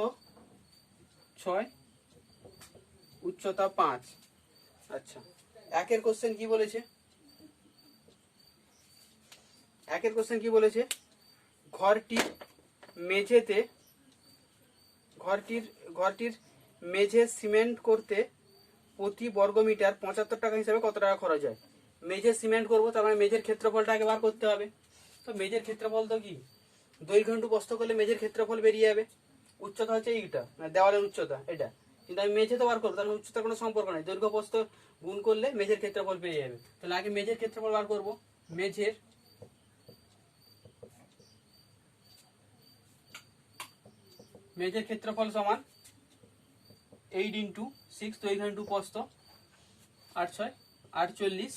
6, উচ্চতা 5। আচ্ছা একের কোশ্চেন কি বলেছে, একের কোশ্চেন কি বলেছে, ঘরটির মেঝেতে, ঘরটির মেঝে সিমেন্ট করতে প্রতি বর্গমিটার 75 টাকা হিসাবে কত টাকা খরচ হয়। মেঝে সিমেন্ট করবো, তার মানে মেঝের ক্ষেত্রফলটা আগে বার করতে হবে। তো মেঝের ক্ষেত্রফল তো কি, দৈর্ঘ্য ইন্টু প্রস্থ করলে মেঝের ক্ষেত্রফল বেরিয়ে যাবে, উচ্চতা হচ্ছে এইটা, মানে দেওয়ালের উচ্চতা এটা। কিন্তু আমি মেঝে তো বার করবো, তাহলে উচ্চতার কোনো সম্পর্ক নেই, দৈর্ঘ্য প্রস্থ গুণ করলে মেঝের ক্ষেত্রফল পেয়ে যাবে। তাহলে আগে মেঝের ক্ষেত্রফল বার করবো। মেঝের ক্ষেত্রফল সমান 8 ইন্টু 6, দৈর্ঘ্য ইন্টু প্রস্থ, 8 6 48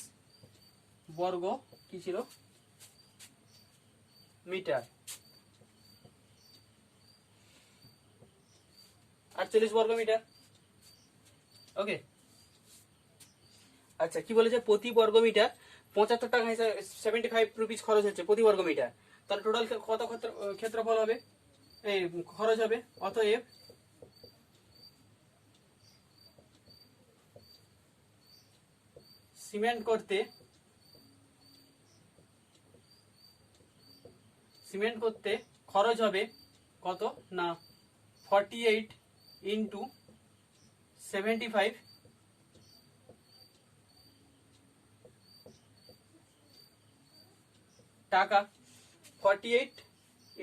বর্গ কি ছিল মিটার, 48 বর্গ মিটার। ওকে, আচ্ছা কি বলেছে, প্রতি বর্গ মিটার 75 টাকা হিসাবে 75 রুপিস খরচ হচ্ছে প্রতি বর্গ মিটার। তাহলে টোটাল কত ক্ষেত্রফল হবে, এই খরচ হবে। অতএব সিমেন্ট করতে খরচ হবে কত না 48 ইন্টু 75 টাকা, 48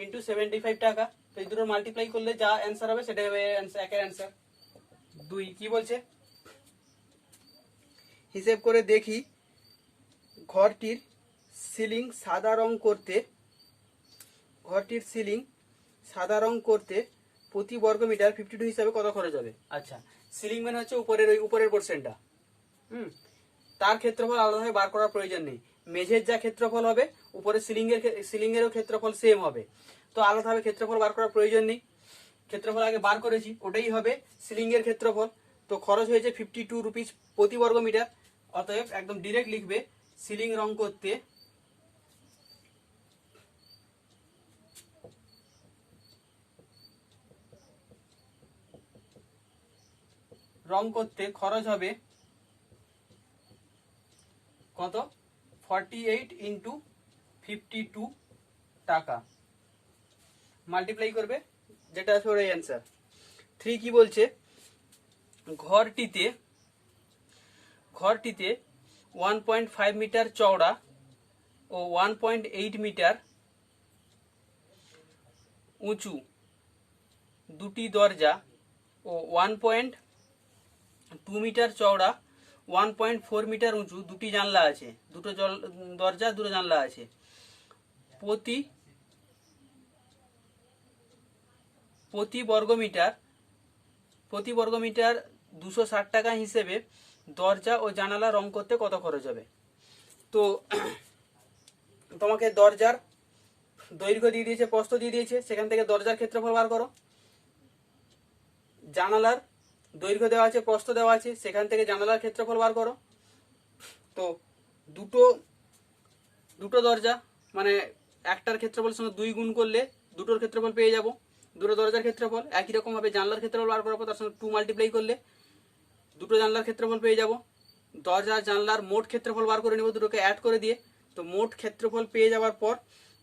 ইন্টু 75 টাকা। তো এই দুটো মাল্টিপ্লাই করলে যা অ্যান্সার হবে সেটা হবে একের অ্যান্সার। 2 কি বলছে, হিসেব করে দেখি ঘরটির সিলিং সাদা রং করতে প্রতি বর্গ মিটার 52 হিসাবে কত খরচ হবে। আচ্ছা, সিলিং মানে হচ্ছে উপরের পোর্শনটা, তার ক্ষেত্রফল আলাদাভাবে বার করার প্রয়োজন নেই। মেঝের যা ক্ষেত্রফল হবে উপরে সিলিং এরও ক্ষেত্রফল সেম হবে, তো আলাদাভাবে ক্ষেত্রফল বার করার প্রয়োজন নেই। ক্ষেত্রফল আগে বার করেছি, ওটাই হবে সিলিং এর ক্ষেত্রফল। তো খরচ হয়েছে 52 রুপিস প্রতি বর্গ মিটার। অতএব একদম ডিরেক্ট লিখবে সিলিং রং করতে খরচ হবে কত, 48 ইন্টু 52 টাকা, মাল্টিপ্লাই করবে, যেটা আছে ওর অ্যান্সার। 3 কি বলছে, ঘরটিতে 1.5 মিটার চওড়া ও 1.8 মিটার উঁচু দুটি দরজা ও 1.2 মিটার চওড়া 1.4 মিটার উঁচু দুটি জানলা আছে, দুটো দরজা দুটো জানলা আছে। প্রতি বর্গ মিটার 260 টাকা হিসেবে দরজা ও জানালা রং করতে কত খরচ হবে। তো তোমাকে দরজার দৈর্ঘ্য দিয়ে দিয়েছে, প্রস্থ দিয়ে দিয়েছে, সেখান থেকে দরজার ক্ষেত্রফল বার করো। জানালার দৈর্ঘ্য দেওয়া আছে, প্রস্থ দেওয়া আছে, সেখান থেকে জানালার ক্ষেত্রফল বার করো। তো দুটো দরজা মানে একটার ক্ষেত্রফলের সঙ্গে 2 গুণ করলে দুটোর ক্ষেত্রফল পেয়ে যাব। দুটো দরজার ক্ষেত্রফল একই রকম ভাবে জানলার ক্ষেত্রফল বার করার পর তার সঙ্গে 2 মাল্টিপ্লাই করলে দুটো জানলার ক্ষেত্রফল পেয়ে যাব। দরজা জানলার মোট ক্ষেত্রফল বার করে নেব দুটোকে অ্যাড করে দিয়ে। তো মোট ক্ষেত্রফল পেয়ে যাওয়ার পর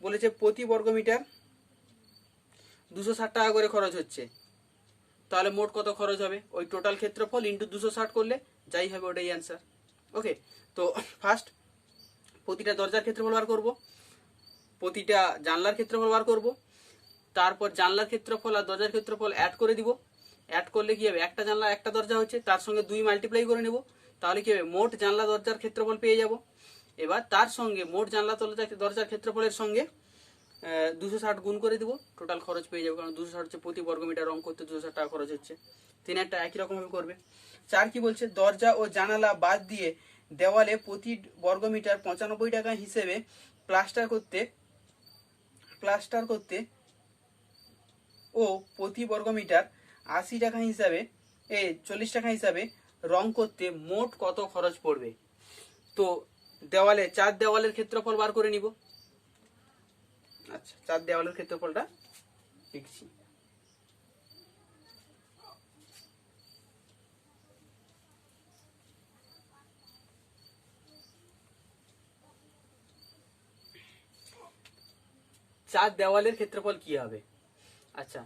বলেছে প্রতি বর্গ মিটার 260 টাকা করে খরচ হচ্ছে, তাহলে মোট কত খরচ হবে, ওই টোটাল ক্ষেত্রফল ইন্টু 260 করলে যাই হবে ওটাই অ্যান্সার। ওকে, তো ফার্স্ট প্রতিটা দরজার ক্ষেত্রফল বার করব, প্রতিটা জানলার ক্ষেত্রফল বার করব, তারপর জানলার ক্ষেত্রফল আর দরজার ক্ষেত্রফল অ্যাড করে দিব। অ্যাড করলে কি হবে, একটা জানলা একটা দরজা হচ্ছে, তার সঙ্গে 2 মাল্টিপ্লাই করে নেব, তাহলে কি হবে মোট জানলা দরজার ক্ষেত্রফল পেয়ে যাব। এবার তার সঙ্গে মোট জানলা দরজার ক্ষেত্রফলের সঙ্গে 260 গুণ করে দিব, টোটাল খরচ পেয়ে যাবো, কারণ 260 হচ্ছে প্রতি বর্গ মিটার রং করতে 260 টাকা খরচ হচ্ছে। 3 একটা একই রকম ভাবে করবে। 4 কি বলছে, দরজা ও জানালা বাদ দিয়ে দেওয়ালে প্রতি বর্গ মিটার 95 টাকা হিসেবে প্লাস্টার করতে ও প্রতি বর্গ মিটার 80 টাকা হিসাবে 40 টাকা হিসাবে রং করতে মোট কত খরচ পড়বে। তো দেওয়ালে 4 দেওয়ালের ক্ষেত্রফল বার করে নিব। আচ্ছা, 4 দেওয়ালের ক্ষেত্রফলটা লিখছি। চার দেওয়ালের ক্ষেত্রফল কি হবে। আচ্ছা,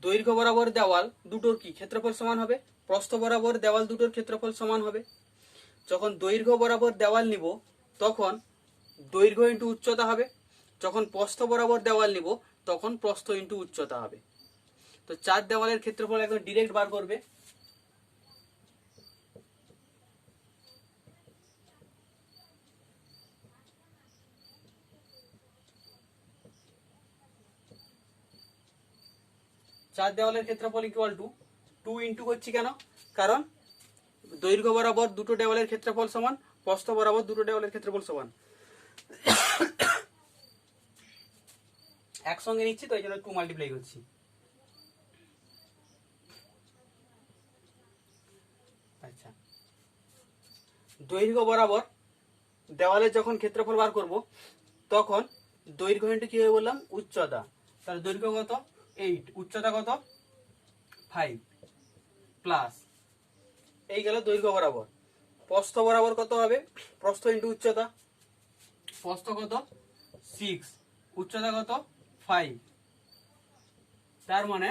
দৈর্ঘ্য বরাবর দেওয়াল দুটোর কি ক্ষেত্রফল সমান হবে, প্রস্থ বরাবর দেওয়াল দুটোর ক্ষেত্রফল সমান হবে। যখন দৈর্ঘ্য বরাবর দেওয়াল নিব তখন দৈর্ঘ্য ইন্টু উচ্চতা হবে, যখন প্রস্থ বরাবর দেওয়াল নিব তখন প্রস্থ ইন্টু উচ্চতা হবে। তো তো 4 দেওয়ালের ক্ষেত্রফল একদম ডিরেক্ট বার করবে। চার দেওয়ালের ক্ষেত্রফল ইকুয়াল টু 2 ইন্টু করছি কেন, কারণ দৈর্ঘ্য বরাবর দুটো দেওয়ালের ক্ষেত্রফল সমান, প্রস্থ বরাবর দুটো দেওয়ালের ক্ষেত্রফল সমান। একসঙ্গে নিচ্ছি তো এই জন্য 2 মাল্টিপ্লাই করছি। আচ্ছা, দৈর্ঘ্য বরাবর দেওয়ালের যখন ক্ষেত্রফল বার করব তখন দৈর্ঘ্য ইন্টু কি হবে বললাম, উচ্চতা। তাহলে দৈর্ঘ্য কত 8, উচ্চতা কত 5 প্লাস এই গেল দৈর্ঘ্য বরাবর। প্রস্থ বরাবর কত হবে, প্রস্থ ইন্টু উচ্চতা, প্রস্থ কত 6, উচ্চতা কত 5। তার মানে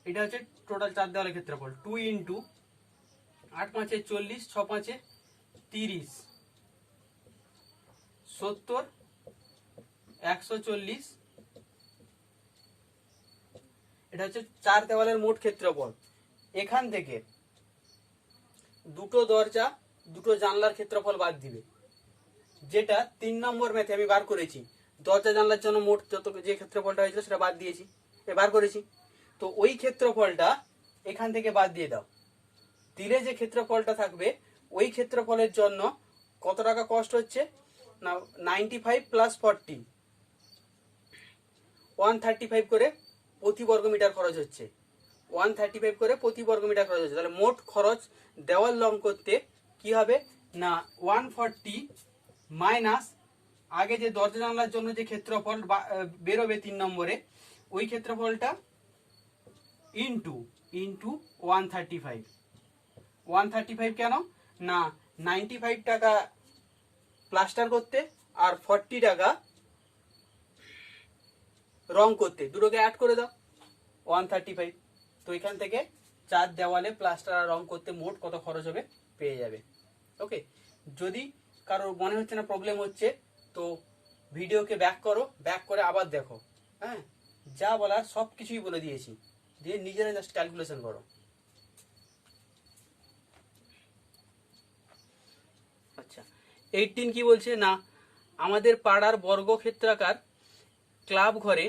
এটা হচ্ছে টোটাল 4 দেওয়ালের ক্ষেত্রফল। 2 ইন্টু 8 5 40, 6 5 30, 70, 140। এটা হচ্ছে 4 দেওয়ালের মোট ক্ষেত্রফল। এখান থেকে দুটো দরজা দুটো জানলার ক্ষেত্রফল বাদ দিবে, যেটা 3 নম্বর ম্যাথে আমি বার করেছি। দরজা জানলার জন্য মোট যত যে ক্ষেত্রফলটা হয়েছিল সেটা বাদ দিয়েছি, বার করেছি। তো ওই ক্ষেত্রফলটা এখান থেকে বাদ দিয়ে দাও, দিলে যে ক্ষেত্রফলটা থাকবে ওই ক্ষেত্রফলের জন্য কত টাকা কষ্ট হচ্ছে না, 95 প্লাস 40, 135 করে প্রতি বর্গমিটার খরচ হচ্ছে। 135 করে প্রতি বর্গমিটার খরচ হচ্ছে। তাহলে মোট খরচ দেওয়াল লং করতে কি হবে না, 140 মাইনাস আগে যে দরজা জানলার জন্য যে ক্ষেত্রফল বেরোবে 3 নম্বরে ওই ক্ষেত্রফলটা ইন্টু ইন্টু 135। 135 কেন না, 95 টাকা প্লাস্টার করতে আর 40 টাকা রং করতে, দুটোকে অ্যাড করে দাও 135। তো এখান থেকে 4 দেওয়ালে প্লাস্টার আর রং করতে মোট কত খরচ হবে পেয়ে যাবে। ওকে, যদি কারোর মনে হচ্ছে না প্রবলেম হচ্ছে তো ভিডিওকে ব্যাক করো, ব্যাক করে আবার দেখো। হ্যাঁ, যা বলার সব কিছুই বলে দিয়েছি, দিয়ে নিজেরা জাস্ট ক্যালকুলেশন করো। আচ্ছা, 18 কি বলছে না, আমাদের পাড়ার বর্গক্ষেত্রাকার ক্লাব ঘরে,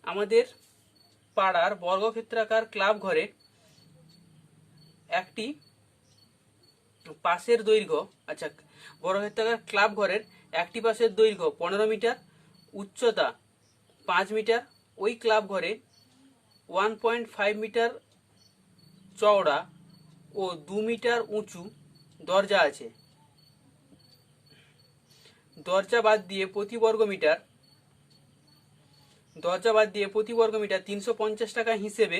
আমাদের পাড়ার বর্গক্ষেত্রাকার ক্লাব ঘরে একটি পাশের দৈর্ঘ্য, আচ্ছা বর্গক্ষেত্রাকার ক্লাব ঘরের একটি পাশের দৈর্ঘ্য 15 মিটার, উচ্চতা 5 মিটার। ওই ক্লাব ঘরে 1.5 মিটার চওড়া ও 2 মিটার উঁচু দরজা আছে। দরজা বাদ দিয়ে প্রতি বর্গমিটার 350 টাকা হিসেবে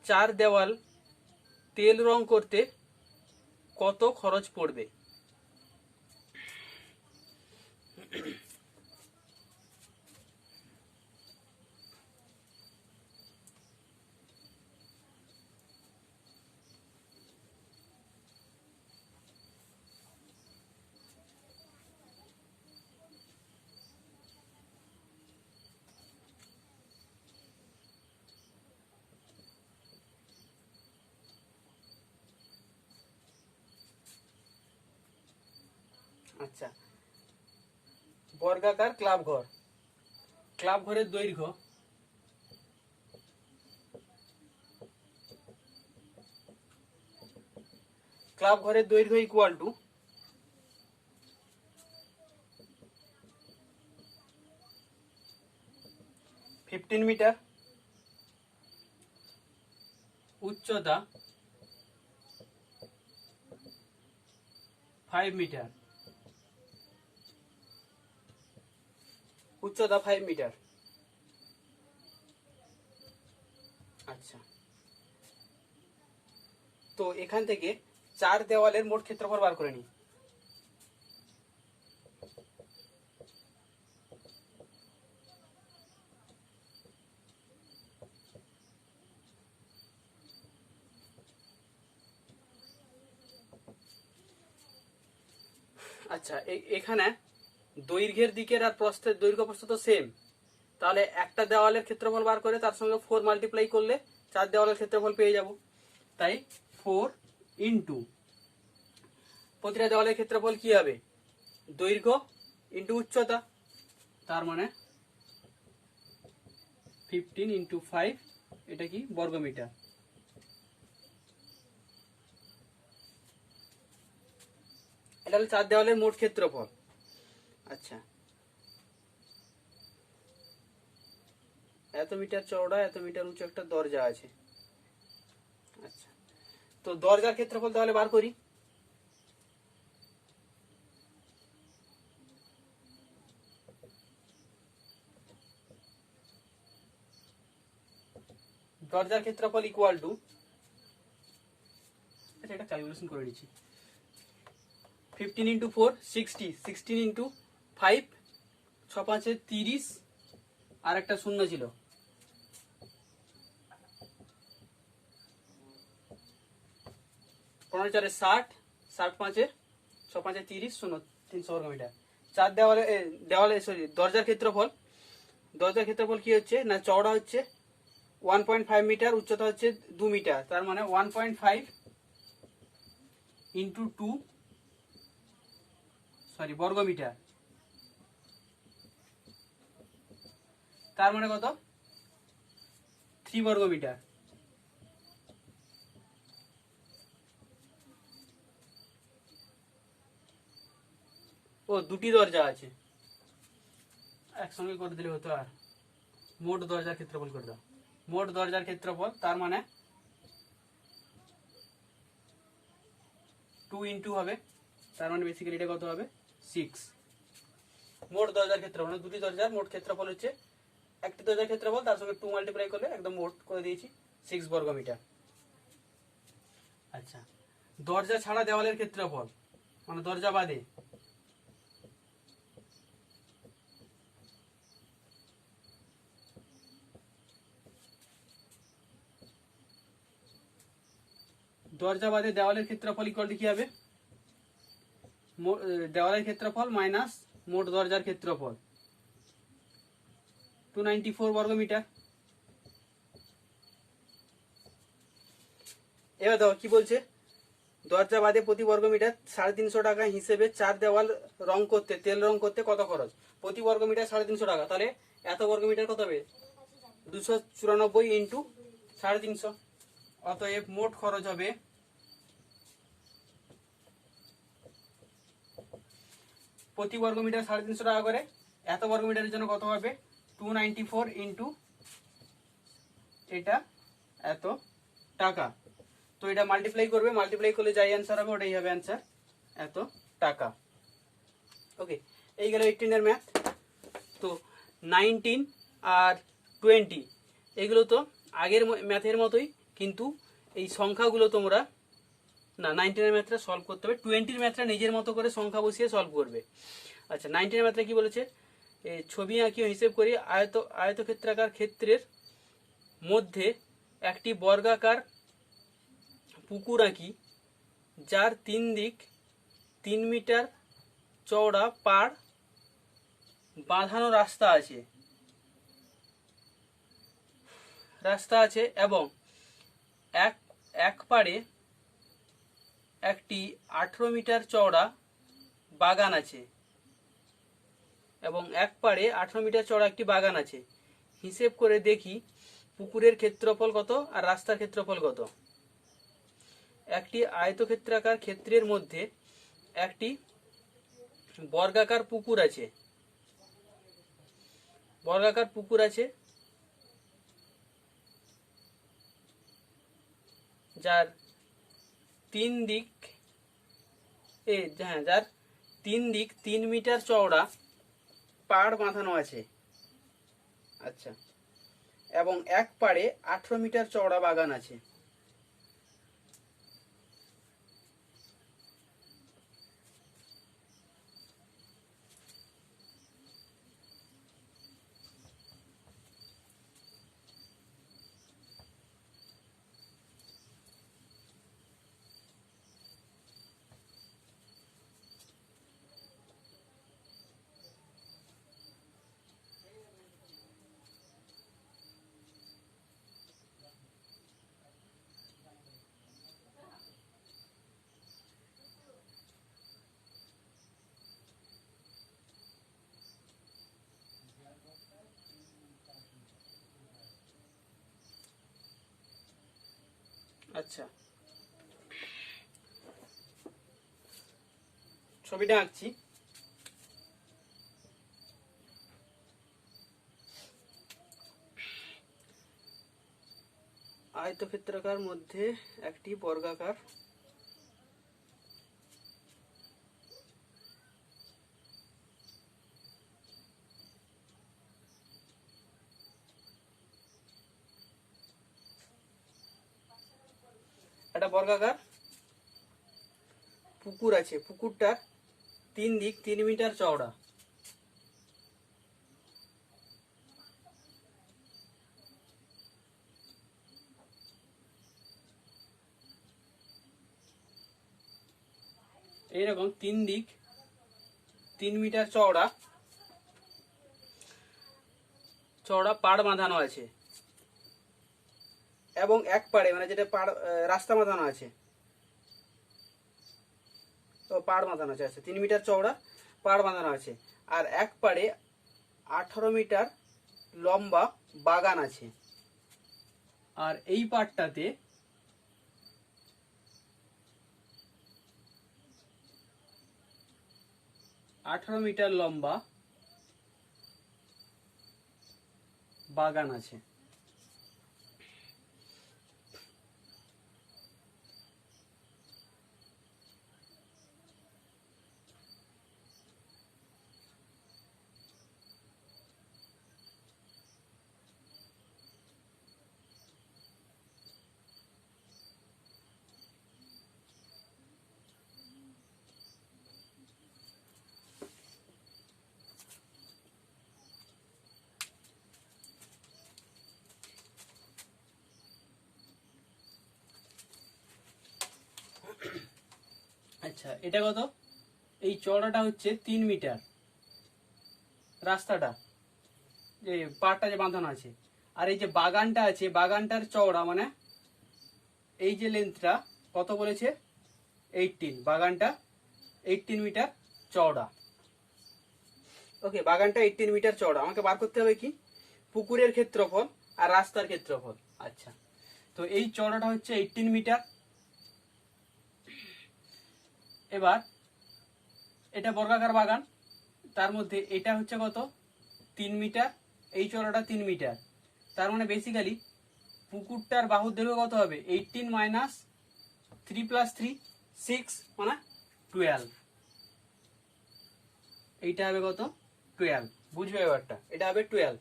4 দেওয়াল তেল রং করতে কত খরচ পড়বে। আচ্ছা, বর্গাকার ক্লাব ঘর, ক্লাব ঘরের দৈর্ঘ্য ইকুয়াল টু 15 মিটার, উচ্চতা 5 মিটার, উচ্চতা 5 মিটার। আচ্ছা, তো এখান থেকে 4 দেওয়ালের মোট ক্ষেত্রফল বার করে নিই। আচ্ছা, এখানে দৈর্ঘ্যের দিকের আর প্রস্থের দৈর্ঘ্য প্রস্থ তো সেম, তাহলে একটা দেওয়ালের ক্ষেত্রফল বার করে তার সঙ্গে 4 মাল্টিপ্লাই করলে 4 দেওয়ালের ক্ষেত্রফল পেয়ে যাব। তাই 4 ইন্টু প্রতিটা দেওয়ালের ক্ষেত্রফল কি হবে, দৈর্ঘ্য ইন্টু উচ্চতা, তার মানে 15 ইন্টু 5, এটা কি বর্গমিটার। এটা হলো 4 দেওয়ালের মোট ক্ষেত্রফল। আচ্ছা, এত মিটার চওড়া এত মিটার উঁচু একটা দরজা আছে। আচ্ছা, তো দরজার ক্ষেত্রফল তাহলে বার করি। দরজার ক্ষেত্রফল ইকুয়াল টু, আচ্ছা এটা ক্যালকুলেশন করে নিচ্ছি, 15 ইন্টু 4 60, 16 ইন্টু 5 6 5 30, আর একটা শূন্য ছিল, 15 4 60, 60 5 6 5 30, 300 বর্গমিটার। 4 দেওয়ালে সরি দরজার ক্ষেত্রফল কি হচ্ছে না, চওড়া হচ্ছে 1.5 মিটার, উচ্চতা হচ্ছে 2 মিটার, তার মানে 1.5 ইন্টু 2 বর্গমিটার, তার মানে কত 3 বর্গমিটার। ও দুটি দরজা আছে, একসঙ্গে করে দিলে হতো। আর মোট দরজার ক্ষেত্রফল করে দাও, মোট দরজার ক্ষেত্রফল তার মানে 2 ইন্টু হবে, তার মানে বেসিক্যালি এটা কত হবে 6। মোট দরজার ক্ষেত্রফল মানে দুটি দরজার মোট ক্ষেত্রফল হচ্ছে, একটি দরজার ক্ষেত্রফল তার সঙ্গে 2 মাল্টিপ্লাই করলে একদম মোট করে দিয়েছি 6 বর্গমিটার। আচ্ছা, দরজা ছাড়া দেওয়ালের ক্ষেত্রফল মানে দরজা বাদে, দরজা বাদে দেওয়ালের ক্ষেত্রফল ইকুয়াল টু কি হবে, দেওয়ালের ক্ষেত্রফল মাইনাস মোট দরজার ক্ষেত্রফল, 294 বর্গমিটার। এবার দেখো কি বলছে, দরজা বাদে প্রতি বর্গমিটার 350 টাকা হিসেবে 4 দেওয়াল রং করতে, তেল রং করতে কত খরচ, প্রতি বর্গমিটার 350 টাকা, তাহলে এত বর্গমিটার কত হবে 294 ইন্টু 350, অতএব মোট খরচ হবে প্রতি বর্গমিটার 350 টাকা করে, এত বর্গমিটারের জন্য কত হবে 294 ইন্টু এটা এত টাকা। তো এটা মাল্টিপ্লাই করবে, মাল্টিপ্লাই করলে যাই অ্যান্সার হবে ওটাই হবে অ্যান্সার, এত টাকা। ওকে, এই গেল 18 এর ম্যাথ। তো 19 আর 20 এগুলো তো আগের ম্যাথের মতোই, কিন্তু এই সংখ্যাগুলো তোমরা না 19 এর ম্যাথটা সলভ করতে হবে, 20 এর ম্যাথটা নিজের মতো করে সংখ্যা বসিয়ে সলভ করবে। আচ্ছা, 19 এর ম্যাথটা কি বলেছে, ছবি আঁকিয়ে হিসেব করি আয়তক্ষেত্রাকার ক্ষেত্রের মধ্যে একটি বর্গাকার পুকুর আঁকি, যার 3 দিক 3 মিটার চওড়া পাড় বাঁধানো রাস্তা আছে এবং এক পাড়ে একটি 18 মিটার চওড়া বাগান আছে, এবং এক পাড়ে 18 মিটার চওড়া একটি বাগান আছে। হিসেব করে দেখি পুকুরের ক্ষেত্রফল কত আর রাস্তার ক্ষেত্রফল কত। একটি আয়তক্ষেত্রাকার ক্ষেত্রের মধ্যে একটি বর্গাকার পুকুর আছে, যার 3 দিক 3 মিটার চওড়া পাড় বাঁধানো আছে। আচ্ছা, এবং এক পাড়ে 18 মিটার চওড়া বাগান আছে। আচ্ছা, ছবিটা আঁকছি। আয়তক্ষেত্রাকার মধ্যে একটি বর্গাকার একটা বর্গাকার পুকুর আছে। পুকুরটার 3 দিক 3 মিটার চওড়া। এইরকম 3 দিক 3 মিটার চওড়া পাড় বাঁধানো আছে, এবং এক পাড়ে মানে যেটা পাড় রাস্তা বাঁধানো আছে, তো পাড় বাঁধানো আছে। আচ্ছা, 3 মিটার চওড়া পাড় বাঁধানো আছে, আর এক পাড়ে 18 মিটার লম্বা বাগান আছে। আর এই পাড়টাতে 18 মিটার লম্বা বাগান আছে। আচ্ছা, এটা কত? এই চওড়াটা হচ্ছে 3 মিটার, রাস্তাটা যে পাড়টা যে বাঁধানো আছে। আর এই যে বাগানটা আছে, বাগানটার চওড়া মানে এই যে লেন্থটা কত বলেছে? 18। বাগানটা 18 মিটার চওড়া। ওকে, বাগানটা 18 মিটার চওড়া। আমাকে বার করতে হবে কি? পুকুরের ক্ষেত্রফল আর রাস্তার ক্ষেত্রফল। আচ্ছা, তো এই চওড়াটা হচ্ছে 18 মিটার। এবার এটা বর্গাকার বাগান, তার মধ্যে এটা হচ্ছে কত? 3 মিটার। এই চওড়াটা 3 মিটার। তার মানে বেসিক্যালি পুকুরটার বাহুর দৈর্ঘ্য কত হবে? 18 মাইনাস 3 প্লাস 3 6 মানে 12। এইটা হবে কত? 12। বুঝবে ব্যাপারটা? এটা হবে 12।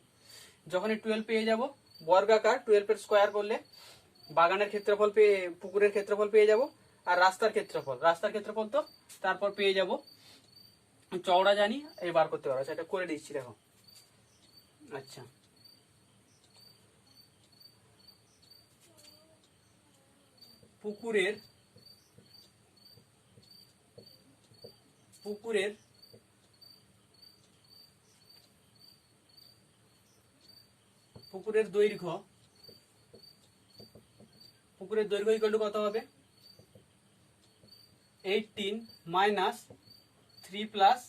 যখনই 12 পেয়ে যাব, বর্গাকার 12 এর স্কোয়ার করলে বাগানের ক্ষেত্রফল পেয়ে, পুকুরের ক্ষেত্রফল পেয়ে যাব। আর রাস্তার ক্ষেত্রফল তো তারপর পেয়ে যাব। চওড়া জানি, এই বার করতে পারো। এটা করে দিচ্ছি, দেখো। আচ্ছা, পুকুরের দৈর্ঘ্য ইকুয়াল টু কত হবে? 18 মাইনাস 3 প্লাস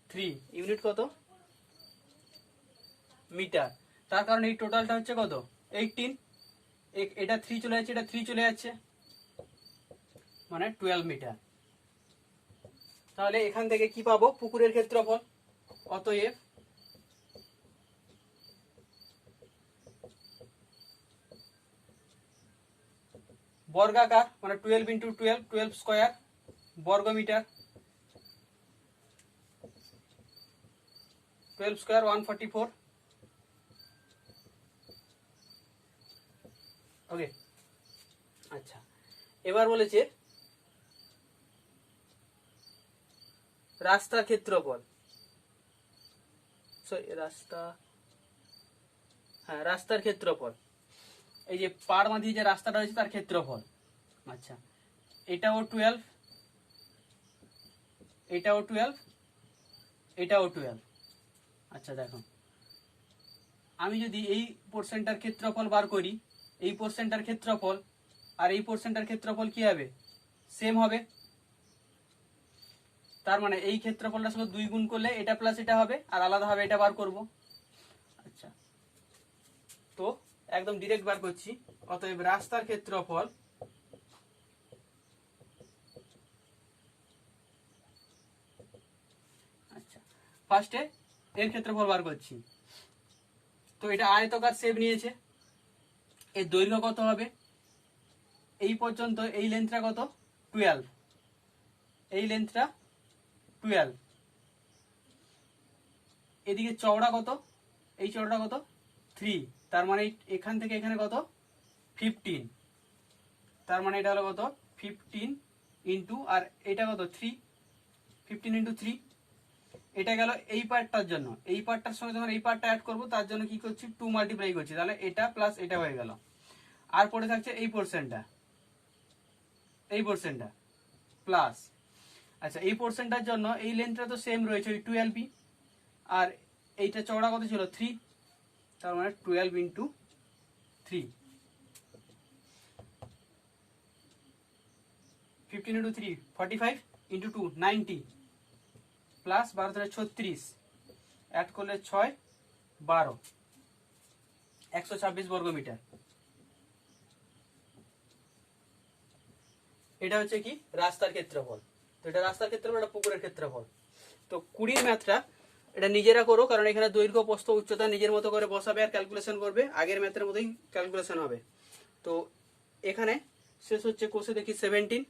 3 ইউনিট কত? মিটার। তার কারণ এই টোটালটা হচ্ছে কত? 18। এটা 3 চলে যাচ্ছে, এটা 3 চলে যাচ্ছে, মানে 12 মিটার। তাহলে এখান থেকে কি পাবো? পুকুরের ক্ষেত্রফল। অতএব বর্গাকার মানে 12 ইন্টু 12, 12 স্কোয়ার বর্গ মিটার। 12 স্কোয়ার 144। ওকে, আচ্ছা, এবার বলেছে রাস্তার ক্ষেত্রফল। রাস্তার ক্ষেত্রফল, এই যে পাড় বাঁধিয়ে যে রাস্তাটা হয়েছে তার ক্ষেত্রফল। আচ্ছা, এটাও 12, এটাও 12, এটাও 12। আচ্ছা, দেখো, আমি যদি এই পোর্শনটার ক্ষেত্রফল বার করি, এই পোর্শনটার ক্ষেত্রফল আর এই পোর্শনটার ক্ষেত্রফল কি হবে? সেম হবে। তার মানে এই ক্ষেত্রফলটার সঙ্গে 2 গুণ করলে এটা প্লাস এটা হবে, আর আলাদাভাবে এটা বার করব। আচ্ছা, তো একদম ডিরেক্ট বার করছি। অতএব রাস্তার ক্ষেত্রফল আচ্ছা ফার্স্টে এর ক্ষেত্রফল বার করছি। তো এটা আয়তকার শেপ নিয়েছে, এর দৈর্ঘ্য কত হবে, এই পর্যন্ত এই লেন্থটা কত 12, এই লেন্থটা 12, এদিকে চওড়া কত, এই চওড়াটা কত 3, তার মানে এখান থেকে এখানে কত 15, তার মানে এটা হলো কত 15 ইন্টু, আর এটা কত 3, 15 ইন্টু 3, এটা গেল এই পার্টটার জন্য। এই পার্টটার সঙ্গে যখন এই পার্টটা অ্যাড করবো তার জন্য কি করছি 2 মাল্টিপ্লাই করছি, তাহলে এটা প্লাস এটা হয়ে গেল। আর পড়ে থাকছে এই পোর্শনটা, এই পোর্শনটা প্লাস, আচ্ছা এই পোর্শনটার জন্য এই লেন্থটা তো সেম রয়েছে ওই 12 আর এইটা চওড়া কত ছিল 3, তার মানে 12 ইন্টু 3, 15 ইন্টু 3 45 ইন্টু 2 90 প্লাস 12 থেকে 36 অ্যাড করলে 6 12 126 বর্গমিটার। এটা হচ্ছে কি রাস্তার ক্ষেত্রফল। তো এটা রাস্তার ক্ষেত্রফল, এটা পুকুরের ক্ষেত্রফল। তো 20 ম্যাথটা এটা নিজেরা করো, কারণ এখানে দৈর্ঘ্য প্রস্থ উচ্চতা নিজের মতো করে বসাবে আর ক্যালকুলেশন করবে, আগের ম্যাথের মতোই ক্যালকুলেশন হবে। তো এখানে শেষ হচ্ছে কোর্সে দেখি 17।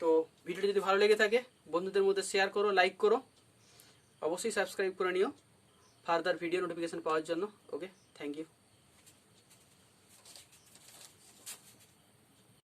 তো ভিডিওটি যদি ভালো লেগে থাকে বন্ধুদের মধ্যে শেয়ার করো, লাইক করো, অবশ্যই সাবস্ক্রাইব করে নিও ফার্দার ভিডিও নোটিফিকেশন পাওয়ার জন্য। ওকে, থ্যাংক ইউ।